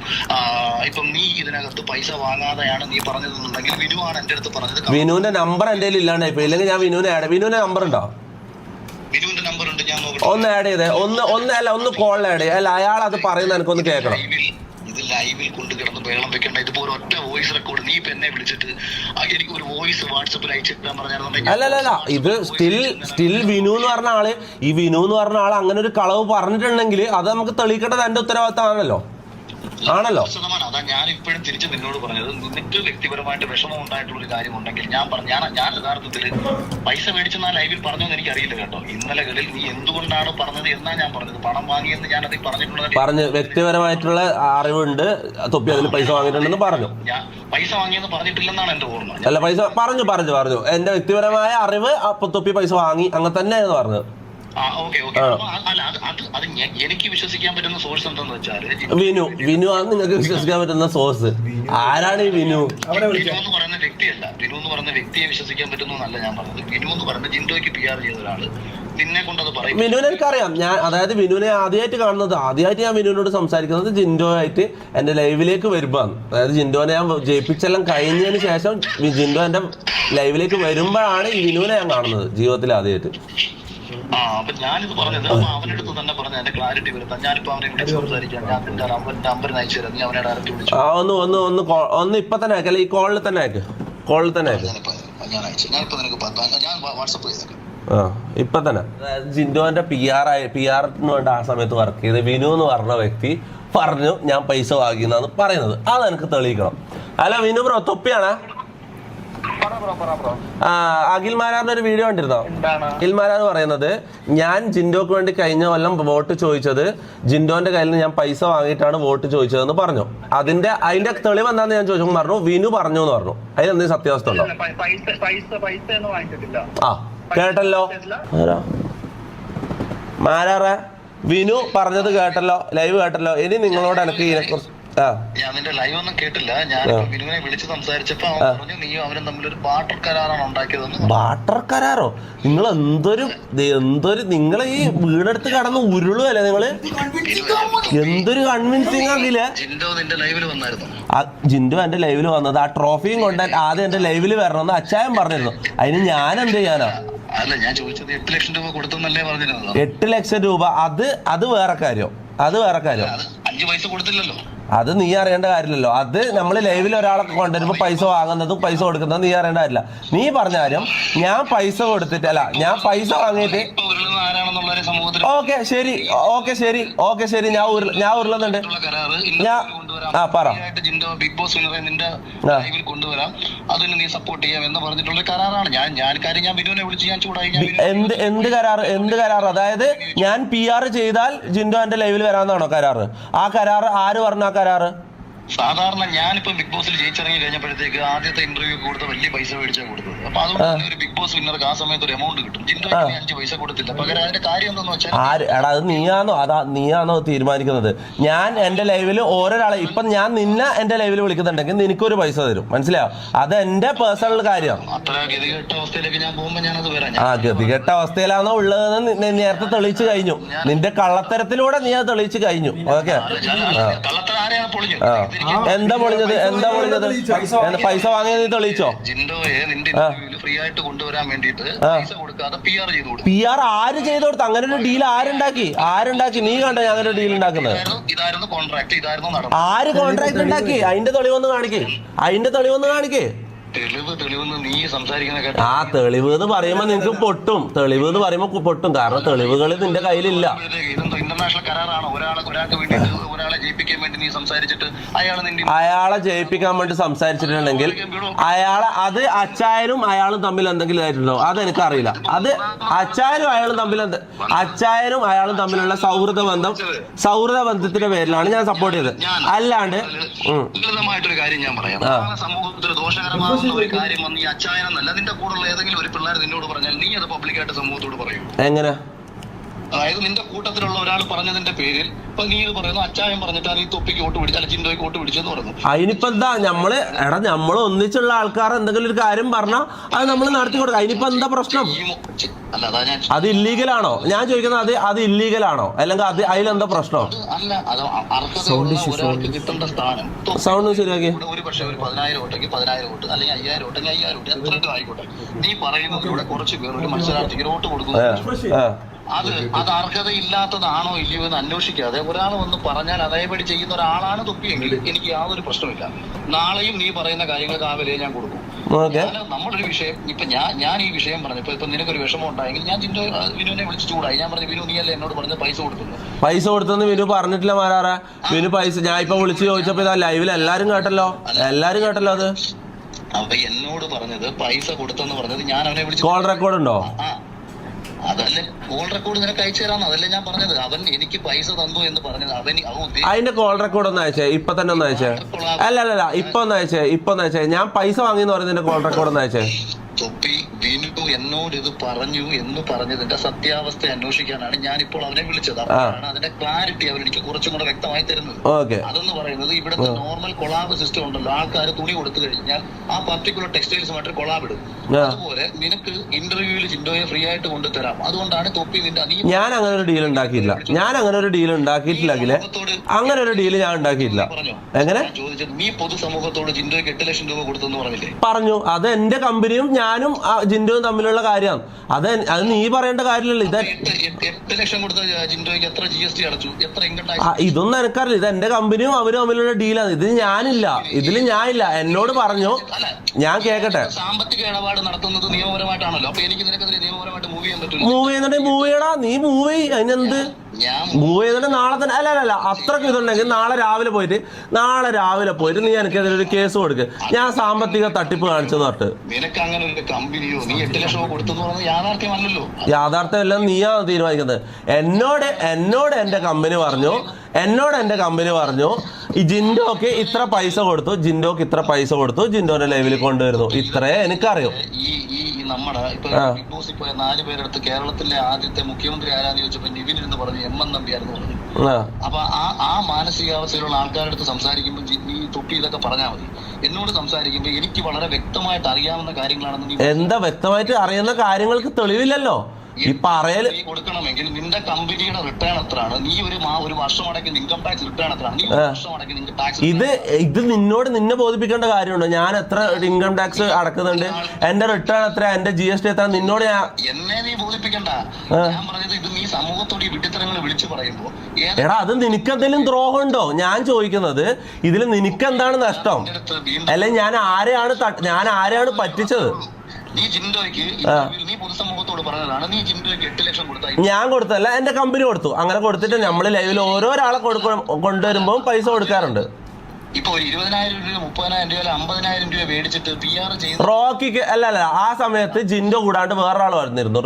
ഇപ്പം നീ ഇതിനകത്ത് പൈസ വാങ്ങാതെയാണ് നീ പറഞ്ഞതെന്നുണ്ടെങ്കിൽ വിനുവാണ് എന്റെ അടുത്ത് പറഞ്ഞത്. വിനുവിന്റെ നമ്പർ എന്റെ കയ്യിൽ ഇല്ലാണ്ടായിപ്പോ, ഇല്ലെങ്കിൽ ഞാൻ വിനുവിന്റെ നമ്പർ ഉണ്ടോ? വിനുവിന്റെ നമ്പർ ഉണ്ട്, ഞാൻ ഒന്ന് ആഡ് ചെയ്തേ, ഒന്ന് കോളിൽ ആഡ് ചെയ്യേ. അല്ല, അയാൾ അത് പറയുന്നത് എനിക്കൊന്ന് കേൾക്കണം. ഇത് ലൈവിൽ കൊണ്ട് കിടന്ന് ബഹളം വെക്കണ്ട. ഇതുപോലെ ഒറ്റ വോയിസ് റെക്കോർഡ് നീ ഇപ്പൊ എന്നെ വിളിച്ചിട്ട് എനിക്ക് ഒരു വോയിസ് വാട്സപ്പിൽ അയച്ചിട്ടാൻ പറഞ്ഞാൽ അല്ല, ഇത് സ്റ്റിൽ വിനു എന്ന് പറഞ്ഞ ആള്, ഈ വിനു എന്ന് പറഞ്ഞ ആള് അങ്ങനെ ഒരു കളവ് പറഞ്ഞിട്ടുണ്ടെങ്കിൽ അത് നമുക്ക് തെളിയിക്കേണ്ടത് എന്റെ ഉത്തരവാദിത്തമാണല്ലോ. അതാ ഞാൻ ഇപ്പോഴും തിരിച്ച് നിന്നോട് പറഞ്ഞത്. നിനക്ക് വ്യക്തിപരമായിട്ട് വിഷമം ഉണ്ടായിട്ടുള്ള ഒരു കാര്യം ഉണ്ടെങ്കിൽ ഞാൻ യഥാർത്ഥത്തിൽ പൈസ മേടിച്ചെന്നാ ലൈവിൽ പറഞ്ഞോന്ന് എനിക്ക് അറിയില്ല കേട്ടോ. ഇന്നലകളിൽ നീ എന്തുകൊണ്ടാണ് പറഞ്ഞത് എന്നാ ഞാൻ പറഞ്ഞത്. പണം വാങ്ങിയെന്ന് ഞാൻ അതിൽ പറഞ്ഞിട്ടുള്ളത് വ്യക്തിപരമായിട്ടുള്ള അറിവുണ്ട്, തൊപ്പി അതിൽ പൈസ വാങ്ങിയിട്ടുണ്ടെന്ന് പറഞ്ഞു. ഞാൻ പൈസ വാങ്ങിയെന്ന് പറഞ്ഞിട്ടില്ലെന്നാണ് എന്റെ ഓർമ്മ. അല്ല, പൈസ പറഞ്ഞു എന്റെ വ്യക്തിപരമായ അറിവ് തൊപ്പി പൈസ വാങ്ങി അങ്ങനെ തന്നെയായിരുന്നു പറഞ്ഞത്. എനിക്ക് വിശ്വസിക്കാൻ പറ്റുന്ന സോഴ്സ് എന്താന്ന് വെച്ചാൽ വിനു ആണ് നിങ്ങൾക്ക് വിശ്വസിക്കാൻ പറ്റുന്ന സോഴ്സ്. ആരാണ് ഈ വിനു? വിനു എന്ന് പറയുന്ന വ്യക്തിയല്ല, വിനു എന്ന് പറയുന്ന വ്യക്തിയെ വിശ്വസിക്കാൻ പറ്റുന്നു എന്നല്ല ഞാൻ പറഞ്ഞത്. വിനു എന്ന് പറയുന്ന ജിൻഡോയ്ക്ക് PR ചെയ്ത ഒരാള് നിന്നെ കൊണ്ടത് പറയും. വിനുവിനെ എനിക്കറിയാം. അതായത് വിനുവിനെ ആദ്യമായിട്ട് ഞാൻ വിനുവിനോട് സംസാരിക്കുന്നത് ജിൻഡോ ആയിട്ട് എന്റെ ലൈവിലേക്ക് വരുമ്പോഴാണ്. അതായത് ജിൻഡോനെ ഞാൻ ജയിപ്പിച്ചെല്ലാം കഴിഞ്ഞതിന് ശേഷം ജിൻഡോ എന്റെ ലൈവിലേക്ക് വരുമ്പോഴാണ് ഈ വിനുവിനെ ഞാൻ കാണുന്നത് ജീവിതത്തിൽ ആദ്യമായിട്ട്. അപ്പൊ ഞാനിത് പറഞ്ഞത് അവനടുത്ത് തന്നെ പറഞ്ഞ എന്റെ ക്ലാരിറ്റി വരുത്താം. ഞാനിപ്പോ അവനെ വിളിച്ച് സംസാരിക്കാം. ഞാൻ നിന്റെ നമ്പർ അയച്ചു തരാം, നീ അവനെ ഡയറക്റ്റ് വിളിച്ചു. ഒന്ന് ഇപ്പൊ തന്നെ അയക്കല്ല, ഈ കോളിൽ തന്നെ അയക്ക്. ഞാൻ അയച്ചു. ഞാനിപ്പോ നിനക്ക് ഞാൻ വാട്സപ്പ് ചെയ്തേക്കാം. ഇപ്പൊ തന്നെ. ജിൻഡോന്റെ PR-ന് വേണ്ട ആ സമയത്ത് വർക്ക് ചെയ്ത് വിനു എന്ന് പറഞ്ഞ വ്യക്തി പറഞ്ഞു ഞാൻ പൈസ വാങ്ങിയെന്നാണ് പറയുന്നത്. അത് എനിക്ക് തെളിയിക്കണം. അല്ല വിനു ബ്രോ, തൊപ്പിയാണോ? അഖിൽമാരാറിന്റെ ഒരു വീഡിയോ കണ്ടിരുന്നോ? അഖിൽമാരാർ പറയുന്നത് ഞാൻ ജിൻഡോക്ക് വേണ്ടി കഴിഞ്ഞ കൊല്ലം വോട്ട് ചോദിച്ചത് ജിൻഡോന്റെ കയ്യിൽ നിന്ന് ഞാൻ പൈസ വാങ്ങിയിട്ടാണ് വോട്ട് ചോദിച്ചതെന്ന് പറഞ്ഞു. അതിന്റെ തെളിവ് എന്താന്ന് ഞാൻ ചോദിച്ചു, പറഞ്ഞു വിനു പറഞ്ഞു എന്ന് പറഞ്ഞു. അതിലെന്തെങ്കിലും സത്യാവസ്ഥ ഉണ്ടോ? കേട്ടല്ലോ മാരാറെ, വിനു പറഞ്ഞത് കേട്ടല്ലോ, ലൈവ് കേട്ടല്ലോ. ഇനി നിങ്ങളോട് എനിക്ക് ഇതിനെക്കുറിച്ച് ഞാൻ നിന്റെ ലൈവ് ഒന്നും കേട്ടില്ല. ഞാൻ വിനുവിനെ വിളിച്ച് സംസാരിച്ചപ്പോ അവൻ പറഞ്ഞു നീയും അവനും തമ്മിലൊരു ബാർട്ടർ കരാറാണ് ഉണ്ടാക്കിയതെന്ന്. ബാർട്ടർ കരാറോ? നിങ്ങൾ നിങ്ങൾ ഈ വീടെടുത്ത് കടന്ന് ഉരുളുവല്ലേ നിങ്ങള്? എന്തൊരു കൺവിൻസിങ് ആകില്ലേ? ജിൻഡോ നിന്റെ ലൈവിൽ വന്നായിരുന്നു. ജിൻഡോ എന്റെ ലൈവിൽ വന്നത് ആ ട്രോഫിയും കൊണ്ട് ആദ്യം എന്റെ ലൈവിൽ വരണമെന്ന് അച്ചായൻ പറഞ്ഞിരുന്നു. അതിന് ഞാൻ എന്ത് ചെയ്യാനാ? അല്ല, ഞാൻ ചോദിച്ചത് 8 ലക്ഷം രൂപ കൊടുത്തെന്നല്ലേ പറഞ്ഞിരുന്നത്? 8 ലക്ഷം രൂപ അത് വേറെ കാര്യം. 5 പൈസ കൊടുത്തില്ലല്ലോ. അത് നീ അറിയേണ്ട കാര്യമില്ലല്ലോ. അത് നമ്മൾ ലൈവിൽ ഒരാളൊക്കെ കൊണ്ടുവരുമ്പോ പൈസ വാങ്ങുന്നതും പൈസ കൊടുക്കുന്നതും നീ അറിയേണ്ട കാര്യമില്ല. നീ പറഞ്ഞ കാര്യം ഞാൻ പൈസ കൊടുത്തിട്ടല്ല, ഞാൻ പൈസ വാങ്ങിയിട്ട്. ഓക്കെ ശരി ഞാൻ ഉരുളുന്നുണ്ട്. പറ. ബിഗ് ബോസ് നിന്റെ ലൈവിൽ കൊണ്ടുവരാം, അതിന് നീ സപ്പോർട്ട് ചെയ്യാം എന്ന് പറഞ്ഞിട്ടുള്ള കരാറാണ്. ഞാൻ വിനുവിനെ വിളിച്ച് ഞാൻ ചൂടായി. എന്ത് കരാർ? അതായത് ഞാൻ PR ചെയ്താൽ ജിൻഡോ എന്റെ ലൈവിൽ വരാമെന്നാണോ കരാറ്? ആ കരാറ് ആര് പറഞ്ഞ ആ കരാറ്? സാധാരണ ഞാനിപ്പോ ബിഗ് ബോസിൽ ജയിച്ചിറങ്ങി കഴിഞ്ഞപ്പോഴത്തേക്ക് ആദ്യത്തെ ഇന്റർവ്യൂ കൊടുത്ത വലിയ പൈസ മേടിച്ചാൽ കൊടുത്തത്. അപ്പൊ അതുകൊണ്ട് ഒരു ബിഗ് ബോസ് വിന്നർക്ക് ആ സമയത്ത് ഒരു എമൗണ്ട് കിട്ടും. ജിൻഡോയ്ക്ക് 5 പൈസ കൊടുത്തില്ല. പകരം അതിന്റെ കാര്യം എന്താന്ന് വെച്ചാൽ അത് നീയാണോ തീരുമാനിക്കുന്നത്? ഞാൻ എന്റെ ലൈവില് ഓരോരാളെ ഇപ്പൊ ഞാൻ നിന്നെ എന്റെ ലൈവിൽ വിളിക്കുന്നുണ്ടെങ്കിൽ നിനക്കൊരു പൈസ തരും, മനസ്സിലായോ? അത് എന്റെ പേഴ്സണൽ കാര്യമാണ്. അത്ര ഗതികെട്ട അവസ്ഥയിലേക്ക് ഞാൻ പോകുമ്പോ ഞാനത് വരാം. ഗതികെട്ട അവസ്ഥയിലാണോ ഉള്ളതെന്ന് നേരത്തെ തെളിയിച്ചു കഴിഞ്ഞു. നിന്റെ കള്ളത്തരത്തിലൂടെ നീ അത് തെളിയിച്ചു കഴിഞ്ഞു. ഓക്കെ, എന്താ പൊളിഞ്ഞത്? പൈസ വാങ്ങിയത് നീ തെളിയിച്ചോ? ജിൻഡോയെ നിന്റെ ഫ്രീ ആയിട്ട് കൊണ്ടുവരാൻ വേണ്ടിയിട്ട് പൈസ കൊടുക്കാതെ PR ചെയ്ത് കൊടുക്കും. PR ആര് ചെയ്ത് കൊടുത്തു? അങ്ങനെ ഒരു ഡീൽ ആരുണ്ടാക്കി? നീ കണ്ടോ അങ്ങനെ ഒരു ഡീൽ ഉണ്ടാക്കുന്നത്? ഇതായിരുന്നു കോൺട്രാക്ട്, ഇതായിരുന്നു നടന്നത്. ആര് കോൺട്രാക്ട് ഉണ്ടാക്കി? അതിന്റെ തെളിവൊന്ന് കാണിക്കേ. തെളിവെന്ന് നീ സംസാരിക്കുന്ന ആ തെളിവ് എന്ന് പറയുമ്പോ നിനക്ക് പൊട്ടും. കാരണം തെളിവുകൾ നിന്റെ കയ്യിലില്ല. ഇന്റർനാഷണൽ കരാറാണ്. ഒരാൾക്ക് വേണ്ടിയിട്ട് ഒരാളെ ജയിപ്പിക്കാൻ വേണ്ടി നീ സംസാരിച്ചിട്ട് അയാളെ ജയിപ്പിക്കാൻ വേണ്ടി സംസാരിച്ചിട്ടുണ്ടെങ്കിൽ അത് അച്ചായനും അയാളും തമ്മിൽ എന്തെങ്കിലും ആയിട്ടുണ്ടോ? അതെനിക്കറിയില്ല. അത് അച്ചായനും അയാളും തമ്മിലുള്ള സൗഹൃദ ബന്ധത്തിന്റെ പേരിലാണ് ഞാൻ സപ്പോർട്ട് ചെയ്തത്. അല്ലാണ്ട് ലളിതമായിട്ടൊരു കാര്യം ഞാൻ പറയാം. സമൂഹത്തിൽ ദോഷകരമാകുന്ന ഒരു കാര്യം വന്ന് ഈ അച്ചായനെന്നല്ല, നിന്റെ കൂടെയുള്ള ഏതെങ്കിലും ഒരു പിള്ളേർ നിന്നോട് പറഞ്ഞാൽ നീ അത് പബ്ലിക്കായിട്ട് സമൂഹത്തോട് പറയും. എങ്ങനെ? അതായത് നിന്റെ കൂട്ടത്തിലുള്ള ഒരാൾ പറഞ്ഞതിന്റെ പേരിൽ ഇപ്പൊ നീ ഇത് പറയുന്നു, അച്ചായൻ പറഞ്ഞിട്ടാണ് ഈ തൊപ്പിക്ക് വോട്ട് പിടിച്ചു, അല്ല ചിന്തോയ്ക്ക് വോട്ട് പിടിച്ചെന്ന് പറഞ്ഞു. അതിനിപ്പോ എന്താ? നമ്മൾ ഒന്നിച്ചുള്ള ആൾക്കാർ എന്തെങ്കിലും ഒരു കാര്യം പറഞ്ഞാൽ അത് നമ്മൾ നടത്തി കൊടുക്കാം. അതിനിപ്പോ എന്താ പ്രശ്നം? അത് ഇല്ലീഗലാണോ? ഞാൻ ചോദിക്കുന്നത് അത് ഇല്ലീഗലാണോ, അല്ലെങ്കിൽ അതിലെന്താ പ്രശ്നം? അല്ല, അത് ഒരാൾക്ക് കിട്ടേണ്ട സ്ഥാനം സൗണ്ട് ശരിയാക്കി. ഒരു പക്ഷേ ഒരു 10,000 വോട്ടെങ്കിൽ 10,000 വോട്ട്, അല്ലെങ്കിൽ 5,000 വോട്ടെങ്കിൽ 5,000 വോട്ട്, എത്ര ആയിക്കോട്ടെ. നീ പറയുന്നതിലൂടെ കുറച്ച് പേർ ഒരു മത്സരാർത്ഥിക്ക് വോട്ട് കൊടുക്കുന്നു. അത് അർഹതയില്ലാത്തതാണോ ഇല്ലയോ എന്ന് അന്വേഷിക്കാതെ ഒരാൾ വന്ന് പറഞ്ഞാൽ അതേപടി ചെയ്യുന്ന ഒരാളാണ് തൊപ്പിയെങ്കിൽ എനിക്ക് യാതൊരു പ്രശ്നമില്ല. നാളെയും നീ പറയുന്ന കാര്യങ്ങൾക്ക് ആ വിലയെ ഞാൻ കൊടുക്കും. നമ്മളൊരു വിഷയം ഇപ്പൊ ഞാൻ ഈ വിഷയം പറഞ്ഞപ്പോ ഇപ്പൊ നിനക്കൊരു വിഷമം ഉണ്ടായെങ്കിൽ ഞാൻ വിനുവിനെ വിളിച്ചു ചൂടായി. ഞാൻ പറഞ്ഞു, വിനു നീയല്ലേ എന്നോട് പറഞ്ഞ പൈസ കൊടുത്തെന്ന് വിനു പറഞ്ഞിട്ടില്ല മാറാറാ. വിനു പൈസ ഞാൻ ഇപ്പൊ വിളിച്ചു ചോദിച്ചപ്പോ ഇതാ ലൈവിൽ എല്ലാരും കേട്ടല്ലോ അത്. അപ്പൊ എന്നോട് പറഞ്ഞത് പൈസ കൊടുത്തെന്ന് പറഞ്ഞത് ഞാൻ അവനെ വിളിച്ചു. കോൾ റെക്കോർഡ് ഉണ്ടോ? അതല്ലേ കോൾ റെക്കോർഡ് നിനക്ക് അയച്ചു തരാന്ന്, അതല്ലേ ഞാൻ പറഞ്ഞത്. അവൻ എനിക്ക് പൈസ തന്നു എന്ന് പറഞ്ഞത് അതിന്റെ കോൾ റെക്കോർഡ് ഒന്ന് അയച്ചേ. ഇപ്പൊ തന്നെ ഒന്ന് അയച്ചേ. അല്ല ഇപ്പൊ ഒന്ന് അയച്ചേ. ഞാൻ പൈസ വാങ്ങിന്ന് പറയുന്നതിന്റെ കോൾ റെക്കോർഡ് ഒന്ന് അയച്ചേ. തൊപ്പി വിനു എന്നോട് ഇത് പറഞ്ഞു എന്ന് പറഞ്ഞതിന്റെ സത്യാവസ്ഥ അന്വേഷിക്കാനാണ് ഞാൻ ഇപ്പോൾ അവനെ വിളിച്ചത്. അപ്പോഴാണ് അതിന്റെ ക്ലാരിറ്റി അവർ എനിക്ക് കുറച്ചും കൂടെ വ്യക്തമായി തരുന്നത്. അതെന്ന് പറയുന്നത് ഇവിടുത്തെ നോർമൽ കൊളാബ് സിസ്റ്റം ഉണ്ടല്ലോ, ആൾക്കാർ തുണി കൊടുത്തു കഴിഞ്ഞാൽ ആ പർട്ടിക്കുലർ ടെക്സ്റ്റൈൽസുമായിട്ട് കൊളാബ് ഇടും. അതുപോലെ നിനക്ക് ഇന്റർവ്യൂവിൽ ചിന്തോയെ ഫ്രീ ആയിട്ട് കൊണ്ടുതരാം. അതുകൊണ്ടാണ് തൊപ്പി ഞാൻ അങ്ങനെ ഒരു ഡീൽ ഉണ്ടാക്കിയിട്ടില്ല. അങ്ങനെ ഒരു ഡീൽ ഞാൻ ഉണ്ടാക്കിയിട്ടില്ല. എങ്ങനെ ചോദിച്ചത്? നീ പൊതുസമൂഹത്തോട് ചിന്തോയ്ക്ക് 8 ലക്ഷം രൂപ കൊടുത്തെന്ന് പറഞ്ഞില്ലേ? പറഞ്ഞു. അത് എന്റെ കമ്പനിയും ഞാനും ജിൻഡോയും തമ്മിലുള്ള കാര്യം. അത് നീ പറയേണ്ട കാര്യമില്ലല്ലോ. ഇത് 8 ലക്ഷം കൊടുത്ത ജിൻഡോയ്ക്ക് എത്ര GST അടച്ചു, എത്ര ഇൻകം ടാക്സ്? ഇതൊന്നും എനിക്കറിയില്ല. ഇത് എന്റെ കമ്പനിയും അവരും തമ്മിലുള്ള ഡീലാണ്. ഇതിൽ ഞാനില്ല. എന്നോട് പറഞ്ഞു. ഞാൻ കേക്കട്ടെ. സാമ്പത്തിക ഇടപാട് നടത്തുന്നത് നിയമപരമായിട്ടാണല്ലോ. അപ്പൊ എനിക്ക് നിനക്കെതിരെ നിയമപരമായിട്ട് മൂവ് ചെയ്യാൻ പറ്റില്ല. മൂവ് ചെയ്യുന്നുണ്ടെങ്കിൽ മൂവ് ചെയ്യടാ. നീ മൂവ് ചെയ്യ്. അതിനെന്ത് മൂവ് ചെയ്തിട്ട് നാളെ തന്നെ അല്ല അത്രക്ക് ഇതുണ്ടെങ്കിൽ നാളെ രാവിലെ പോയിട്ട് നീ എനിക്കെതിരെ ഒരു കേസ് കൊടുക്ക്. ഞാൻ സാമ്പത്തിക തട്ടിപ്പ് കാണിച്ചെന്ന് പറഞ്ഞിട്ട്. നിനക്ക് അങ്ങനെ ഒരു കമ്പനിയോ നീ 8 ലക്ഷം കൊടുത്തെന്ന് പറഞ്ഞത് യാഥാർത്ഥ്യമല്ലല്ലോ. യാഥാർത്ഥ്യമല്ലെന്ന് നീയാണ് തീരുമാനിക്കുന്നത്. എന്നോട് എന്റെ കമ്പനി പറഞ്ഞു ഈ ജിൻഡോക്ക് ഇത്ര പൈസ കൊടുത്തു, ജിൻഡോന്റെ ലൈവിൽ കൊണ്ടുവരുന്നു. ഇത്രേ എനിക്കറിയോ. നമ്മുടെ ഇപ്പൊ ബിഗ് ബോസ് ഇപ്പൊ 4 പേരെടുത്ത് കേരളത്തിലെ ആദ്യത്തെ മുഖ്യമന്ത്രി ആരാന്ന് ചോദിച്ചപ്പോ നിവിൻ എന്ന് പറഞ്ഞു MN നമ്പിയായിരുന്നു പറഞ്ഞു. അപ്പൊ ആ മാനസികാവസ്ഥയിലുള്ള ആൾക്കാരുടെ അടുത്ത് സംസാരിക്കുമ്പോൾ നീ തൊപ്പി ഇതൊക്കെ പറഞ്ഞാൽ മതി. എന്നോട് സംസാരിക്കുമ്പോൾ എനിക്ക് വളരെ വ്യക്തമായിട്ട് അറിയാവുന്ന കാര്യങ്ങളാണെന്ന്. എന്താ വ്യക്തമായിട്ട് അറിയുന്ന കാര്യങ്ങൾക്ക് തെളിവില്ലല്ലോ ഈ പറയല്. കൊടുക്കണമെങ്കിൽ നിന്റെ കമ്പനിയുടെ റിട്ടേൺ എത്രയാണ്, നീ ഒരു വർഷം അടയ്ക്കുന്ന ഇൻകം ടാക്സ് റിട്ടേൺ എത്രയാണ്, നീ വർഷം അടയ്ക്കുന്ന ഇൻകം ടാക്സ്. ഇത് നിന്നെ ബോധിപ്പിക്കേണ്ട കാര്യമുണ്ടോ? ഞാൻ എത്ര ഇൻകം ടാക്സ് അടക്കുന്നുണ്ട്, എന്റെ റിട്ടേൺ എത്ര, എന്റെ GST എത്ര? നിന്നോട് എന്നെ നീ ബോധിപ്പിക്കണ്ട. ഞാൻ പറഞ്ഞത് ഇത് നീ സമൂഹത്തോട് ഈ വിഡിത്തരങ്ങൾ വിളിച്ചു പറയുമ്പോ എടാ അത് നിനക്ക് എന്തെങ്കിലും ദ്രോഹം ഉണ്ടോ? ഞാൻ ചോദിക്കുന്നത് ഇതിൽ നിനക്ക് എന്താണ് നഷ്ടം? അല്ലെ ഞാൻ ആരെയാണ് പറ്റിച്ചത്? ഞാൻ കൊടുത്തല്ല, എന്റെ കമ്പനി കൊടുത്തു. അങ്ങനെ കൊടുത്തിട്ട് നമ്മള് ലൈവിൽ ഓരോരാളെ കൊണ്ടുവരുമ്പോ പൈസ കൊടുക്കാറുണ്ട്. റോക്കിക്ക് അല്ല ആ സമയത്ത് ജിൻഡോ കൂടാണ്ട് വേറൊരാൾ വന്നിരുന്നു.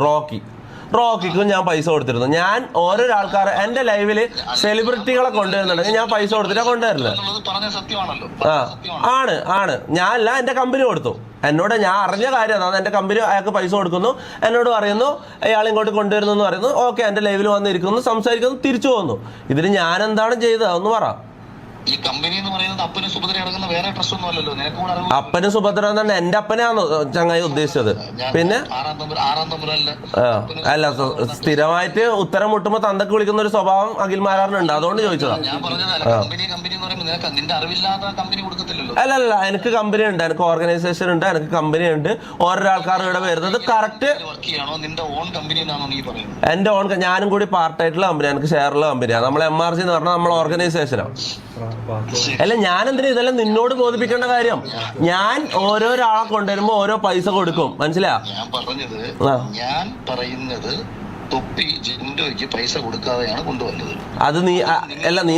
റോക്കിക്കും ഞാൻ പൈസ കൊടുത്തിരുന്നു. ഞാൻ ഓരോ ആൾക്കാരെ എന്റെ ലൈവില് സെലിബ്രിറ്റികളെ കൊണ്ടുവരുന്നുണ്ടെങ്കിൽ ഞാൻ പൈസ കൊടുത്തിട്ടാ കൊണ്ടുവരുന്നത്. ആണ് ഞാനല്ല, എന്റെ കമ്പനി കൊടുത്തു. ഞാൻ അറിഞ്ഞ കാര്യം അതാണ്. എന്റെ കമ്പനി അയാൾക്ക് പൈസ കൊടുക്കുന്നു, എന്നോട് പറയുന്നു അയാൾ ഇങ്ങോട്ട് കൊണ്ടുവരുന്നു എന്ന് പറയുന്നു. ഓക്കെ, എന്റെ ലൈവിൽ വന്നിരിക്കുന്നു, സംസാരിക്കുന്നു, തിരിച്ചു പോകുന്നു. ഇതിന് ഞാൻ എന്താണ് ചെയ്തത് ഒന്ന് പറ. ഈ കമ്പനി എന്ന് പറയുന്നത് അപ്പനും സുഭദ്ര അടങ്ങുന്ന വേറെ ട്രസ്റ്റ് ഒന്നും അല്ലല്ലോ. നിനക്ക് കൂടെ അറിവ്. അപ്പനും സുഭദ്ര തന്നെ എന്റെ അപ്പനെയാണോ ചങ്ങായി ഉദ്ദേശിച്ചത്? പിന്നെ ആറാം തമ്പുരല്ല. അല്ല, സ്ഥിരമായിട്ട് ഉത്തരം മുട്ടുമ്പോ തന്തക്ക് വിളിക്കുന്ന ഒരു സ്വഭാവം അഖിൽ മാരാറിനുണ്ട്, അതുകൊണ്ട് ചോദിച്ചതാ. ഞാൻ പറഞ്ഞതല്ല, കമ്പനി എന്ന് പറയുമ്പോൾ നിനക്ക് നിന്റെ അറിവില്ലാത്ത കമ്പനി കൊടുക്കത്തില്ലല്ലോ. അല്ല, എനിക്ക് കമ്പനി ഉണ്ട്, എനിക്ക് ഓർഗനൈസേഷൻ ഉണ്ട്, എനിക്ക് കമ്പനി ഉണ്ട്. ഓരോ ആൾക്കാർ ഇവിടെ വരുന്നത് കറക്റ്റ് വർക്ക് ചെയ്യണോ, നിന്റെ ഓൺ കമ്പനി എന്നാണോ നീ പറയുന്നത്? എന്റെ ഓൺ, ഞാനും കൂടി പാർട്ടായിട്ടുള്ള കമ്പനി, എനിക്ക് ഷെയറുള്ള കമ്പനിയാണ്. നമ്മൾ MRC എന്ന് പറഞ്ഞാൽ നമ്മൾ ഓർഗനൈസേഷനാണ്. അല്ല, ഞാൻ എന്തിനാ ഇതെല്ലാം നിന്നോട് ബോധിപ്പിക്കേണ്ട കാര്യം? ഞാൻ ഓരോരാളെ കൊണ്ടുവരുമ്പോ ഓരോ പൈസ കൊടുക്കും, മനസ്സിലാ? ഞാൻ പറയുന്നത് തൊപ്പി ജിൻഡോയ്ക്ക് പൈസ കൊടുക്കാതെയാണ് കൊണ്ടുവന്നത്. അത് നീ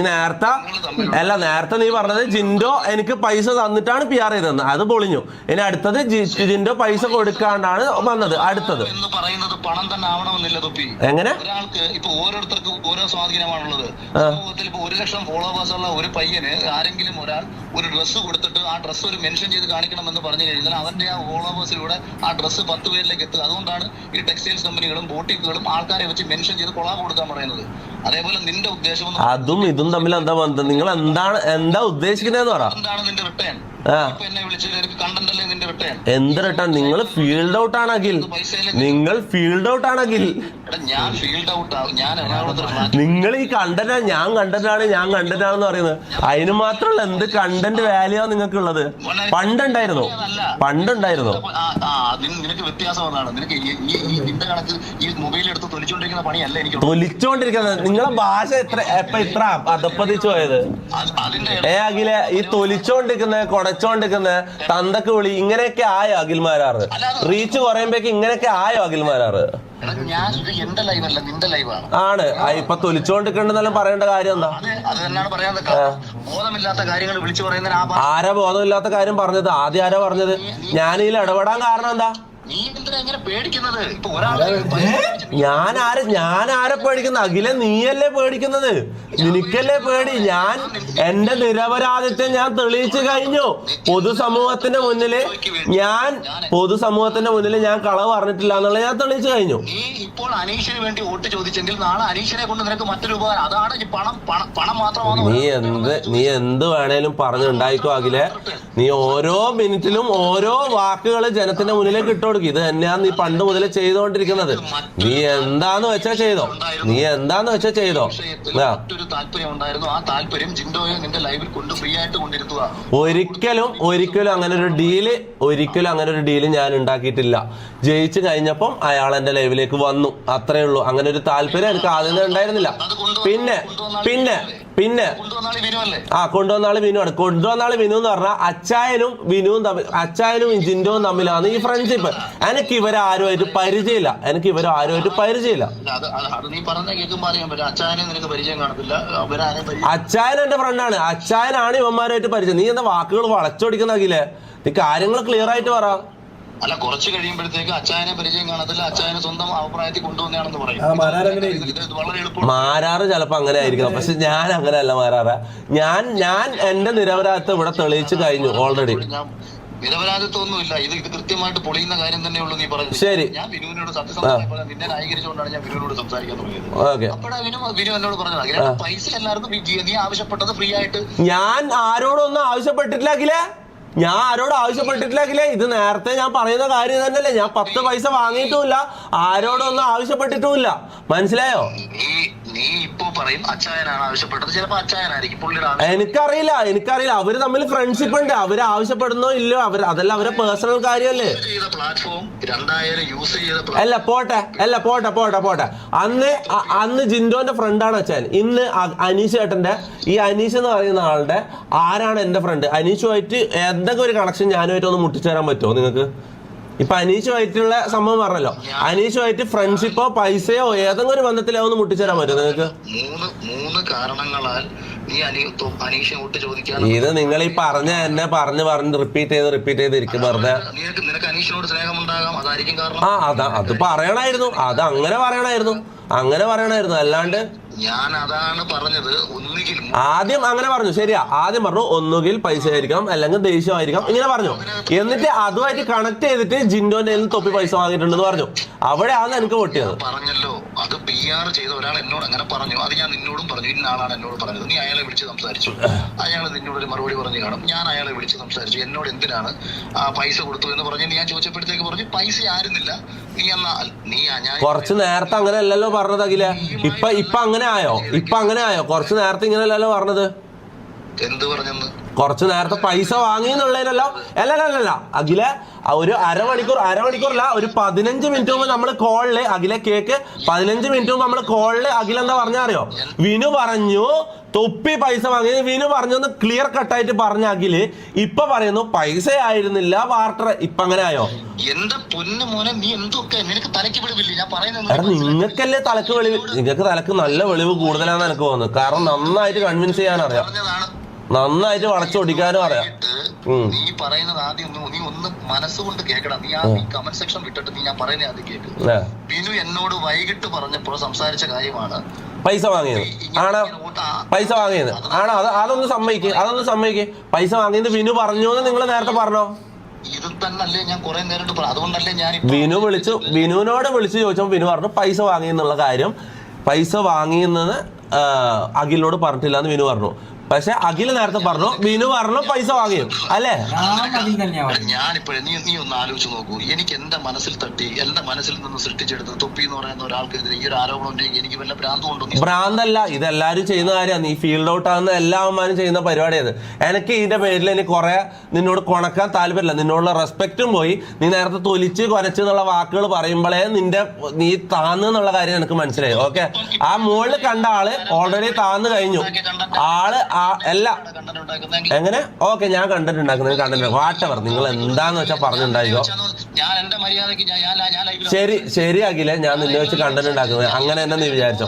നേരത്തെ നീ പറഞ്ഞത് ജിൻഡോ എനിക്ക് പൈസ തന്നിട്ടാണ് PR ചെയ്തത്, അത് പൊളിഞ്ഞു. ഇനി അടുത്തത് ജിൻഡോ പൈസ കൊടുക്കാണ്ടാണ് വന്നത്. അടുത്തത് എന്ന് പറയുന്നത് പണം തന്നെ ആവണമെന്നില്ല തൊപ്പി. എങ്ങനെ? ഒരാൾക്ക് ഇപ്പൊ ഓരോരുത്തർക്കും ഓരോ സ്വാധീനമാണുള്ളത്. സമൂഹത്തിൽ ഇപ്പൊ 1 ലക്ഷം ഫോളോവേഴ്സ് ഉള്ള ഒരു പയ്യന് ആരെങ്കിലും ഒരാൾ ഒരു ഡ്രസ്സ് കൊടുത്തിട്ട് ആ ഡ്രസ്സ് ഒരു മെൻഷൻ ചെയ്ത് കാണിക്കണമെന്ന് പറഞ്ഞു കഴിഞ്ഞാൽ അവന്റെ ആ ഫോളോവേഴ്സിലൂടെ ആ ഡ്രസ്സ് 10 പേരിലേക്ക് എത്തുക. അതുകൊണ്ടാണ് ഈ ടെക്സ്റ്റൈൽസ് കമ്പനികളും ബോട്ടിക്കുകളും ആൾക്കാരെ വെച്ച് മെൻഷൻ ചെയ്ത് കൊളാബ് കൊടുക്കാൻ പറയുന്നത്. അതേപോലെ നിന്റെ ഉദ്ദേശം അതും ഇതും തമ്മിൽ എന്താ ബന്ധം? നിങ്ങൾ എന്താ ഉദ്ദേശിക്കുന്നതെന്ന് പറ. എന്താണ് നിന്റെ റിട്ടേൺ? എന്നെ വിളിച്ചത് കണ്ടന്റ് അല്ലേ നിന്റെ റിട്ടേൺ? എന്ത് റിട്ടേൺ? നിങ്ങൾ ഫീൽഡ് ഔട്ട് ആണെങ്കിൽ നിങ്ങൾ ഫീൽഡ് ഔട്ട് ആണെങ്കിൽ ഞാൻ ഫീൽഡ് ഔട്ട് ആവും. നിങ്ങൾ ഈ കണ്ടന്റ് ഞാൻ കണ്ടന്റാണെന്ന് പറയുന്നത് അതിന് മാത്രമല്ല എന്ത് കണ്ടന്റ് വാല്യൂ നിങ്ങൾക്ക് ഉള്ളത്? പണ്ടുണ്ടായിരുന്നു. നിനക്ക് വ്യത്യാസം അതാണ്. നിനക്ക് നിന്റെ കണക്ക് ഈ മൊബൈൽ എടുത്ത് തൊലിച്ചോണ്ടിരിക്കുന്ന പണിയല്ല എനിക്ക്. തൊലിച്ചോണ്ടിരിക്കുന്നത് നിങ്ങളെ ഭാഷ ഇത്ര അധപ്പതിച്ചു പോയത്. അഖിലെ, ഈ തൊലിച്ചോണ്ടിരിക്കുന്ന കൊടച്ചോണ്ടിരിക്കുന്ന തന്തക്ക് വിളി ഇങ്ങനെയൊക്കെ ആയോ അഖിൽമാരാറ്? റീച്ച് കുറയുമ്പോഴേക്ക് ഇങ്ങനെയൊക്കെ ആയോ അഖിൽമാരാറ്? ആണ്. ഇപ്പൊ തൊലിച്ചോണ്ടിരിക്കണ്ടെന്നെല്ലാം പറയേണ്ട കാര്യം എന്താ? ആരാ ബോധമില്ലാത്ത കാര്യം പറഞ്ഞത്? ആദ്യം ആരാ പറഞ്ഞത്? ഞാനിതിൽ ഇടപെടാൻ കാരണം എന്താ? ഞാൻ ആരെ പേടിക്കുന്നത്? അഖിലെ, നീയല്ലേ പേടിക്കുന്നത്? നിനക്കല്ലേ പേടി? ഞാൻ എന്റെ നിരപരാധിത്വം ഞാൻ തെളിയിച്ചു കഴിഞ്ഞു. പൊതുസമൂഹത്തിന്റെ മുന്നില് ഞാൻ കളവ് പറഞ്ഞിട്ടില്ല എന്നുള്ളത് ഞാൻ തെളിയിച്ചു കഴിഞ്ഞു. ഇപ്പോൾ അനീഷിന് വേണ്ടി വോട്ട് ചോദിച്ചെങ്കിൽ നാളെ അനീഷിനെ കൊണ്ട് നിനക്ക് മറ്റൊരു ഉപകാരം. അതാണ് പണം മാത്രമാണ്. നീ എന്ത് വേണേലും പറഞ്ഞുണ്ടായിക്കോ അഖിലെ. നീ ഓരോ മിനിറ്റിലും ഓരോ വാക്കുകൾ ജനത്തിന്റെ മുന്നിലേക്ക് ഇട്ടുകൊടുക്കും. ഇത് തന്നെയാണ് നീ പണ്ട് മുതലേ ചെയ്തുകൊണ്ടിരിക്കുന്നത്. നീ എന്താന്ന് വെച്ചാ ചെയ്തോ. ഒരിക്കലും അങ്ങനെ ഒരു ഡീല് ഞാൻ ഉണ്ടാക്കിയിട്ടില്ല. ജയിച്ചു കഴിഞ്ഞപ്പം അയാൾ എന്റെ ലൈവിലേക്ക് വന്നു, അത്രേ ഉള്ളൂ. അങ്ങനെ ഒരു താല്പര്യം എനിക്ക് ആദ്യം ഉണ്ടായിരുന്നില്ല. പിന്നെ കൊണ്ടുവന്ന ആള് വിനുവാണ്. കൊണ്ടുവന്ന ആള് വിനു എന്ന് പറഞ്ഞാൽ അച്ചായനും ജിൻഡോയും തമ്മിലാണ് ഈ ഫ്രണ്ട്ഷിപ്പ്. എനിക്ക് ഇവരാരുമായിട്ട് പരിചയമില്ല. അച്ചായൻ എന്റെ ഫ്രണ്ടാണ്. അച്ചായനാണ് ഇവന്മാരുമായിട്ട് പരിചയം. നീ എന്താ വാക്കുകൾ വളച്ചൊടിക്കുന്നെങ്കിലേ? നീ കാര്യങ്ങൾ ക്ലിയർ ആയിട്ട് പറ. അല്ല, കുറച്ച് കഴിയുമ്പോഴത്തേക്ക് അച്ചായനെ പരിചയം കാണത്തില്ല, അച്ചായനെ സ്വന്തം അഭിപ്രായത്തിൽ കൊണ്ടുവന്നാണെന്ന് പറയും. മാരാറ് ചിലപ്പോ അങ്ങനെ ആയിരിക്കണം, പക്ഷെ ഞാൻ അങ്ങനെയല്ല മാരാറ. ഞാൻ എന്റെ നിരപരാധിത്വം ഇവിടെ തെളിയിച്ചു കഴിഞ്ഞു ഓൾറെഡി. നിരപരാധിത്വമൊന്നുമില്ല. ഇത് കൃത്യമായിട്ട് പൊളിയുന്ന കാര്യം തന്നെയുള്ളൂ നീ പറഞ്ഞു. ശരി, ഞാൻ വിനുവിനോട് സത്യസന്ധമായി നിന്നെ ന്യായീകരിച്ചുകൊണ്ടാണ് ഞാൻ വിനുവിനോട് സംസാരിക്കാൻ തുടങ്ങിയത്. അപ്പോഴാ വിനു എന്നോട് പറഞ്ഞത് പൈസ എല്ലാവർക്കും നീ ആവശ്യപ്പെട്ടത് ഫ്രീ ആയിട്ട്. ഞാൻ ആരോടൊന്നും ആവശ്യപ്പെട്ടിട്ടില്ല അഖിലേ. ഇത് നേരത്തെ ഞാൻ പറയുന്ന കാര്യം തന്നെയല്ലേ. ഞാൻ 10 പൈസ വാങ്ങിയിട്ടുമില്ല, ആരോടൊന്നും ആവശ്യപ്പെട്ടിട്ടുമില്ല. മനസ്സിലായോ? നീ ഇപ്പോ പറയും അച്ചായനാണ് ആവശ്യപ്പെട്ടത്. ചിലപ്പോ അച്ചായനായിരിക്കും പുള്ളിയുടെ. എനിക്കറിയില്ല. അവര് തമ്മിൽ ഫ്രണ്ട്ഷിപ്പ് ഉണ്ട്. അവര് ആവശ്യപ്പെടുന്നോ ഇല്ലോ, അതെല്ലാം അവരെ പേഴ്സണൽ കാര്യമല്ലേ. അല്ല പോട്ടെ. അന്ന് ജിൻഡോന്റെ ഫ്രണ്ടാണ് അച്ചായൻ. ഇന്ന് അനീഷ് ചേട്ടന്റെ ഈ അനീഷ് എന്ന് പറയുന്ന ആളുടെ ആരാണ് എന്റെ ഫ്രണ്ട്? അനീഷുമായിട്ട് എന്തൊക്കെ ഒരു കണക്ഷൻ ഞാനുമായിട്ട് ഒന്ന് മുട്ടിച്ചേരാൻ പറ്റുമോ നിങ്ങൾക്ക്? ഇപ്പൊ അനീഷുമായിട്ടുള്ള സംഭവം പറഞ്ഞല്ലോ. അനീഷുമായിട്ട് ഫ്രണ്ട്ഷിപ്പോ പൈസയോ ഏതെങ്കിലും ഒരു ബന്ധത്തിലോ ഒന്ന് മുട്ടിച്ചേരാൻ പറ്റുമോ നിങ്ങൾക്ക്? മൂന്ന് കാരണങ്ങളാൽ നീ അനീഷിനെ വോട്ട് ചോദിക്കാൻ. ഇത് നിങ്ങൾ ഈ പറഞ്ഞ് റിപ്പീറ്റ് ചെയ്ത് ഇരിക്കും വെറുതെ. നിനക്ക് അനീഷിനോട് സ്നേഹമുണ്ടാകാം, അതായിരിക്കും കാരണം. അത് പറയണായിരുന്നു. അങ്ങനെ പറയണായിരുന്നു. അല്ലാണ്ട് ഞാൻ അതാണ് പറഞ്ഞത്. ഒന്നുകിൽ ആദ്യം അങ്ങനെ പറഞ്ഞു, ശരിയാ, ആദ്യം പറഞ്ഞു ഒന്നുകിൽ പൈസ ആയിരിക്കാം അല്ലെങ്കിൽ ദേഷ്യമായിരിക്കാം ഇങ്ങനെ പറഞ്ഞു. എന്നിട്ട് അതുമായിട്ട് കണക്ട് ചെയ്തിട്ട് ജിൻഡോന്റെ തൊപ്പി പൈസ വാങ്ങിയിട്ടുണ്ടെന്ന് പറഞ്ഞു. അവിടെയാണ് എനിക്ക് പൊട്ടിയത്. പറഞ്ഞല്ലോ, അത് PR ചെയ്ത ഒരാൾ എന്നോട് അങ്ങനെ പറഞ്ഞു. അത് ഞാൻ നിന്നോടും പറഞ്ഞു. ഇന്ന ആളാണ് എന്നോട് പറഞ്ഞത്. നീ അയാളെ വിളിച്ച് സംസാരിച്ചു. അയാൾ നിന്നോട് ഒരു മറുപടി പറഞ്ഞു കാണും. ഞാൻ അയാളെ വിളിച്ച് സംസാരിച്ചു. എന്നോട് എന്തിനാണ് പൈസ കൊടുത്തു എന്ന് പറഞ്ഞ് ഞാൻ ചോദിച്ചപ്പോഴത്തേക്ക് പറഞ്ഞു പൈസ ആയിരുന്നില്ല. കുറച്ച് നേരത്തെ അങ്ങനെ അല്ലല്ലോ പറഞ്ഞത് അഖില. ഇപ്പൊ അങ്ങനെ ആയോ? കുറച്ച് നേരത്തെ ഇങ്ങനെ അല്ലല്ലോ പറഞ്ഞത്. എന്ത് പറഞ്ഞെന്ന്? കുറച്ച് നേരത്തെ പൈസ വാങ്ങി എന്നുള്ളതിനല്ലോ. അല്ലല്ല അഖില, ഒരു അരമണിക്കൂറല്ല, ഒരു 15 മിനിറ്റ് മുമ്പ് നമ്മള് കോളില് അഖില കേക്ക് 15 മിനിറ്റ് മുമ്പ് നമ്മള് കോളില് അഖില എന്താ പറഞ്ഞ അറിയോ? വിനു പറഞ്ഞു തൊപ്പി പൈസ വാങ്ങി. വിനു പറഞ്ഞു ക്ലിയർ കട്ടായിട്ട് പറഞ്ഞ അഖില് ഇപ്പൊ പറയുന്നു പൈസ ആയിരുന്നില്ല വാർട്ടർ. ഇപ്പൊ അങ്ങനെ ആയോ? എന്റെ പൊന്നു മോനെ, നീ എന്തൊക്കെ നിനക്ക് തലക്ക് വെളിവില്ല. ഞാൻ പറയുന്നത് എടാ, നിങ്ങൾക്കല്ലേ തലക്ക് വെളിവ്. നിങ്ങൾക്ക് തലക്ക് നല്ല വെളിവ് കൂടുതലാന്ന് എനിക്ക് തോന്നുന്നു. കാരണം നന്നായിട്ട് കൺവിൻസ് ചെയ്യാനറിയാം, നന്നായിട്ട് വളച്ചൊടിക്കാനും അറിയാം. നീ പറയുന്നത് ആദ്യം നീ ഒന്ന് മനസ്സുകൊണ്ട് കേൾക്കണം. നീ ആ കമന്റ് സെക്ഷൻ വിട്ടിട്ട് നീ ഞാൻ പറയുന്നത് ആദ്യം കേൾക്ക്. ബിനു എന്നോട് വൈകിട്ട് പറഞ്ഞപ്പോൾ സംസാരിച്ച കാര്യമാണ് പൈസ വാങ്ങിയത്. ആണോ? പൈസ വാങ്ങിയത് ആണോ? അതൊന്ന് സമ്മതിക്ക്. പൈസ വാങ്ങിയത് വിനു പറഞ്ഞു എന്ന് നിങ്ങൾ നേരത്തെ പറഞ്ഞോ? ഇത് തന്നല്ലേ ഞാൻ കുറെ നേരിട്ട് പറഞ്ഞു. അതുകൊണ്ടല്ലേ ഞാൻ വിനുവിനോട് വിളിച്ചു ചോദിച്ചപ്പോൾ വിനു പറഞ്ഞു പൈസ വാങ്ങിയെന്നുള്ള കാര്യം. പൈസ വാങ്ങിയെന്നത് അഖിലിനോട് പറഞ്ഞിട്ടില്ല എന്ന് വിനു പറഞ്ഞു. പക്ഷെ അഖിൽ നേരത്തെ പറഞ്ഞു വിനു പറഞ്ഞു പൈസ വാങ്ങിയും അല്ലേ? ഞാനിപ്പോഴേ നീ ഒന്ന് ആലോചിച്ച് നോക്കൂ. എനിക്ക് എന്റെ മനസ്സിൽ തട്ടി, എന്റെ മനസ്സിൽ നിന്ന് സൃഷ്ടിച്ചെടുത്ത് തൊപ്പി എന്ന് പറയുന്ന ഒരാൾക്കെതിരെ ഈ ഒരു ആരോപണം ഉണ്ടെങ്കിൽ എനിക്ക് വല്ല ഭ്രാന്തുണ്ടോ? ഭ്രാന്തല്ല, ഇതെല്ലാരും ചെയ്യുന്ന കാര്യമാണ്. നീ ഫീൽഡ് ഔട്ട് ആകുന്ന എല്ലാ അമ്മമാരും ചെയ്യുന്ന പരിപാടിയത്. എനിക്ക് ഇതിന്റെ പേരിൽ എനിക്ക് കുറെ നിന്നോട് കൊണക്കാൻ താല്പര്യമില്ല. നിന്നോടുള്ള റെസ്പെക്റ്റും പോയി. നീ നേരത്തെ തൊലിച്ച് കൊനച്ച് എന്നുള്ള വാക്കുകൾ പറയുമ്പോഴേ നീ താന്നുള്ള കാര്യം എനിക്ക് മനസ്സിലായി. ഓക്കെ, ആ മുകളിൽ കണ്ട ആള് ഓൾറെഡി താന്ന് കഴിഞ്ഞു. ആള് അല്ല എങ്ങനെ? ഓക്കെ, ഞാൻ കണ്ടന്റ് ഉണ്ടാക്കുന്നത് വാട്ടവർ, നിങ്ങൾ എന്താന്ന് വെച്ചാൽ പറഞ്ഞുണ്ടായിക്കോ. ശരി അഖിലെ, ഞാൻ നിന്നെ വെച്ച് കണ്ടന്റ് ഉണ്ടാക്കുന്നത് അങ്ങനെ തന്നെ നീ വിചാരിച്ചോ?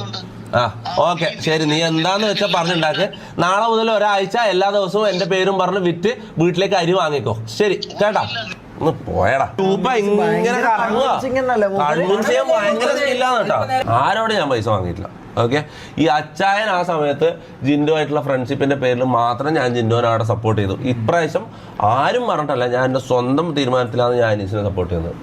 ഓക്കെ ശരി, നീ എന്താന്ന് വെച്ചാൽ പറഞ്ഞുണ്ടാക്ക്. നാളെ മുതൽ ഒരാഴ്ച എല്ലാ ദിവസവും എന്റെ പേരും പറഞ്ഞ് വിറ്റ് വീട്ടിലേക്ക് അരി വാങ്ങിക്കോ. ശരി കേട്ടാ? ഒന്ന് പോയടാ. ഇങ്ങനെ കൺവിൻസ് ചെയ്യാൻ ഭയങ്കര സ്കില്ലാണ് കേട്ടോ. ആരോട് ഞാൻ പൈസ വാങ്ങിയിട്ടില്ല. ഓക്കെ, ഈ അച്ചായൻ ആ സമയത്ത് ജിൻഡോ ആയിട്ടുള്ള ഫ്രണ്ട്ഷിപ്പിന്റെ പേരിൽ മാത്രം ഞാൻ ജിൻഡോനെ അവിടെ സപ്പോർട്ട് ചെയ്തു. ഇപ്രാവശ്യം ആരും പറഞ്ഞിട്ടല്ല, ഞാൻ എൻ്റെ സ്വന്തം തീരുമാനത്തിലാണ് ഞാൻ അനീസിനെ സപ്പോർട്ട് ചെയ്യുന്നത്.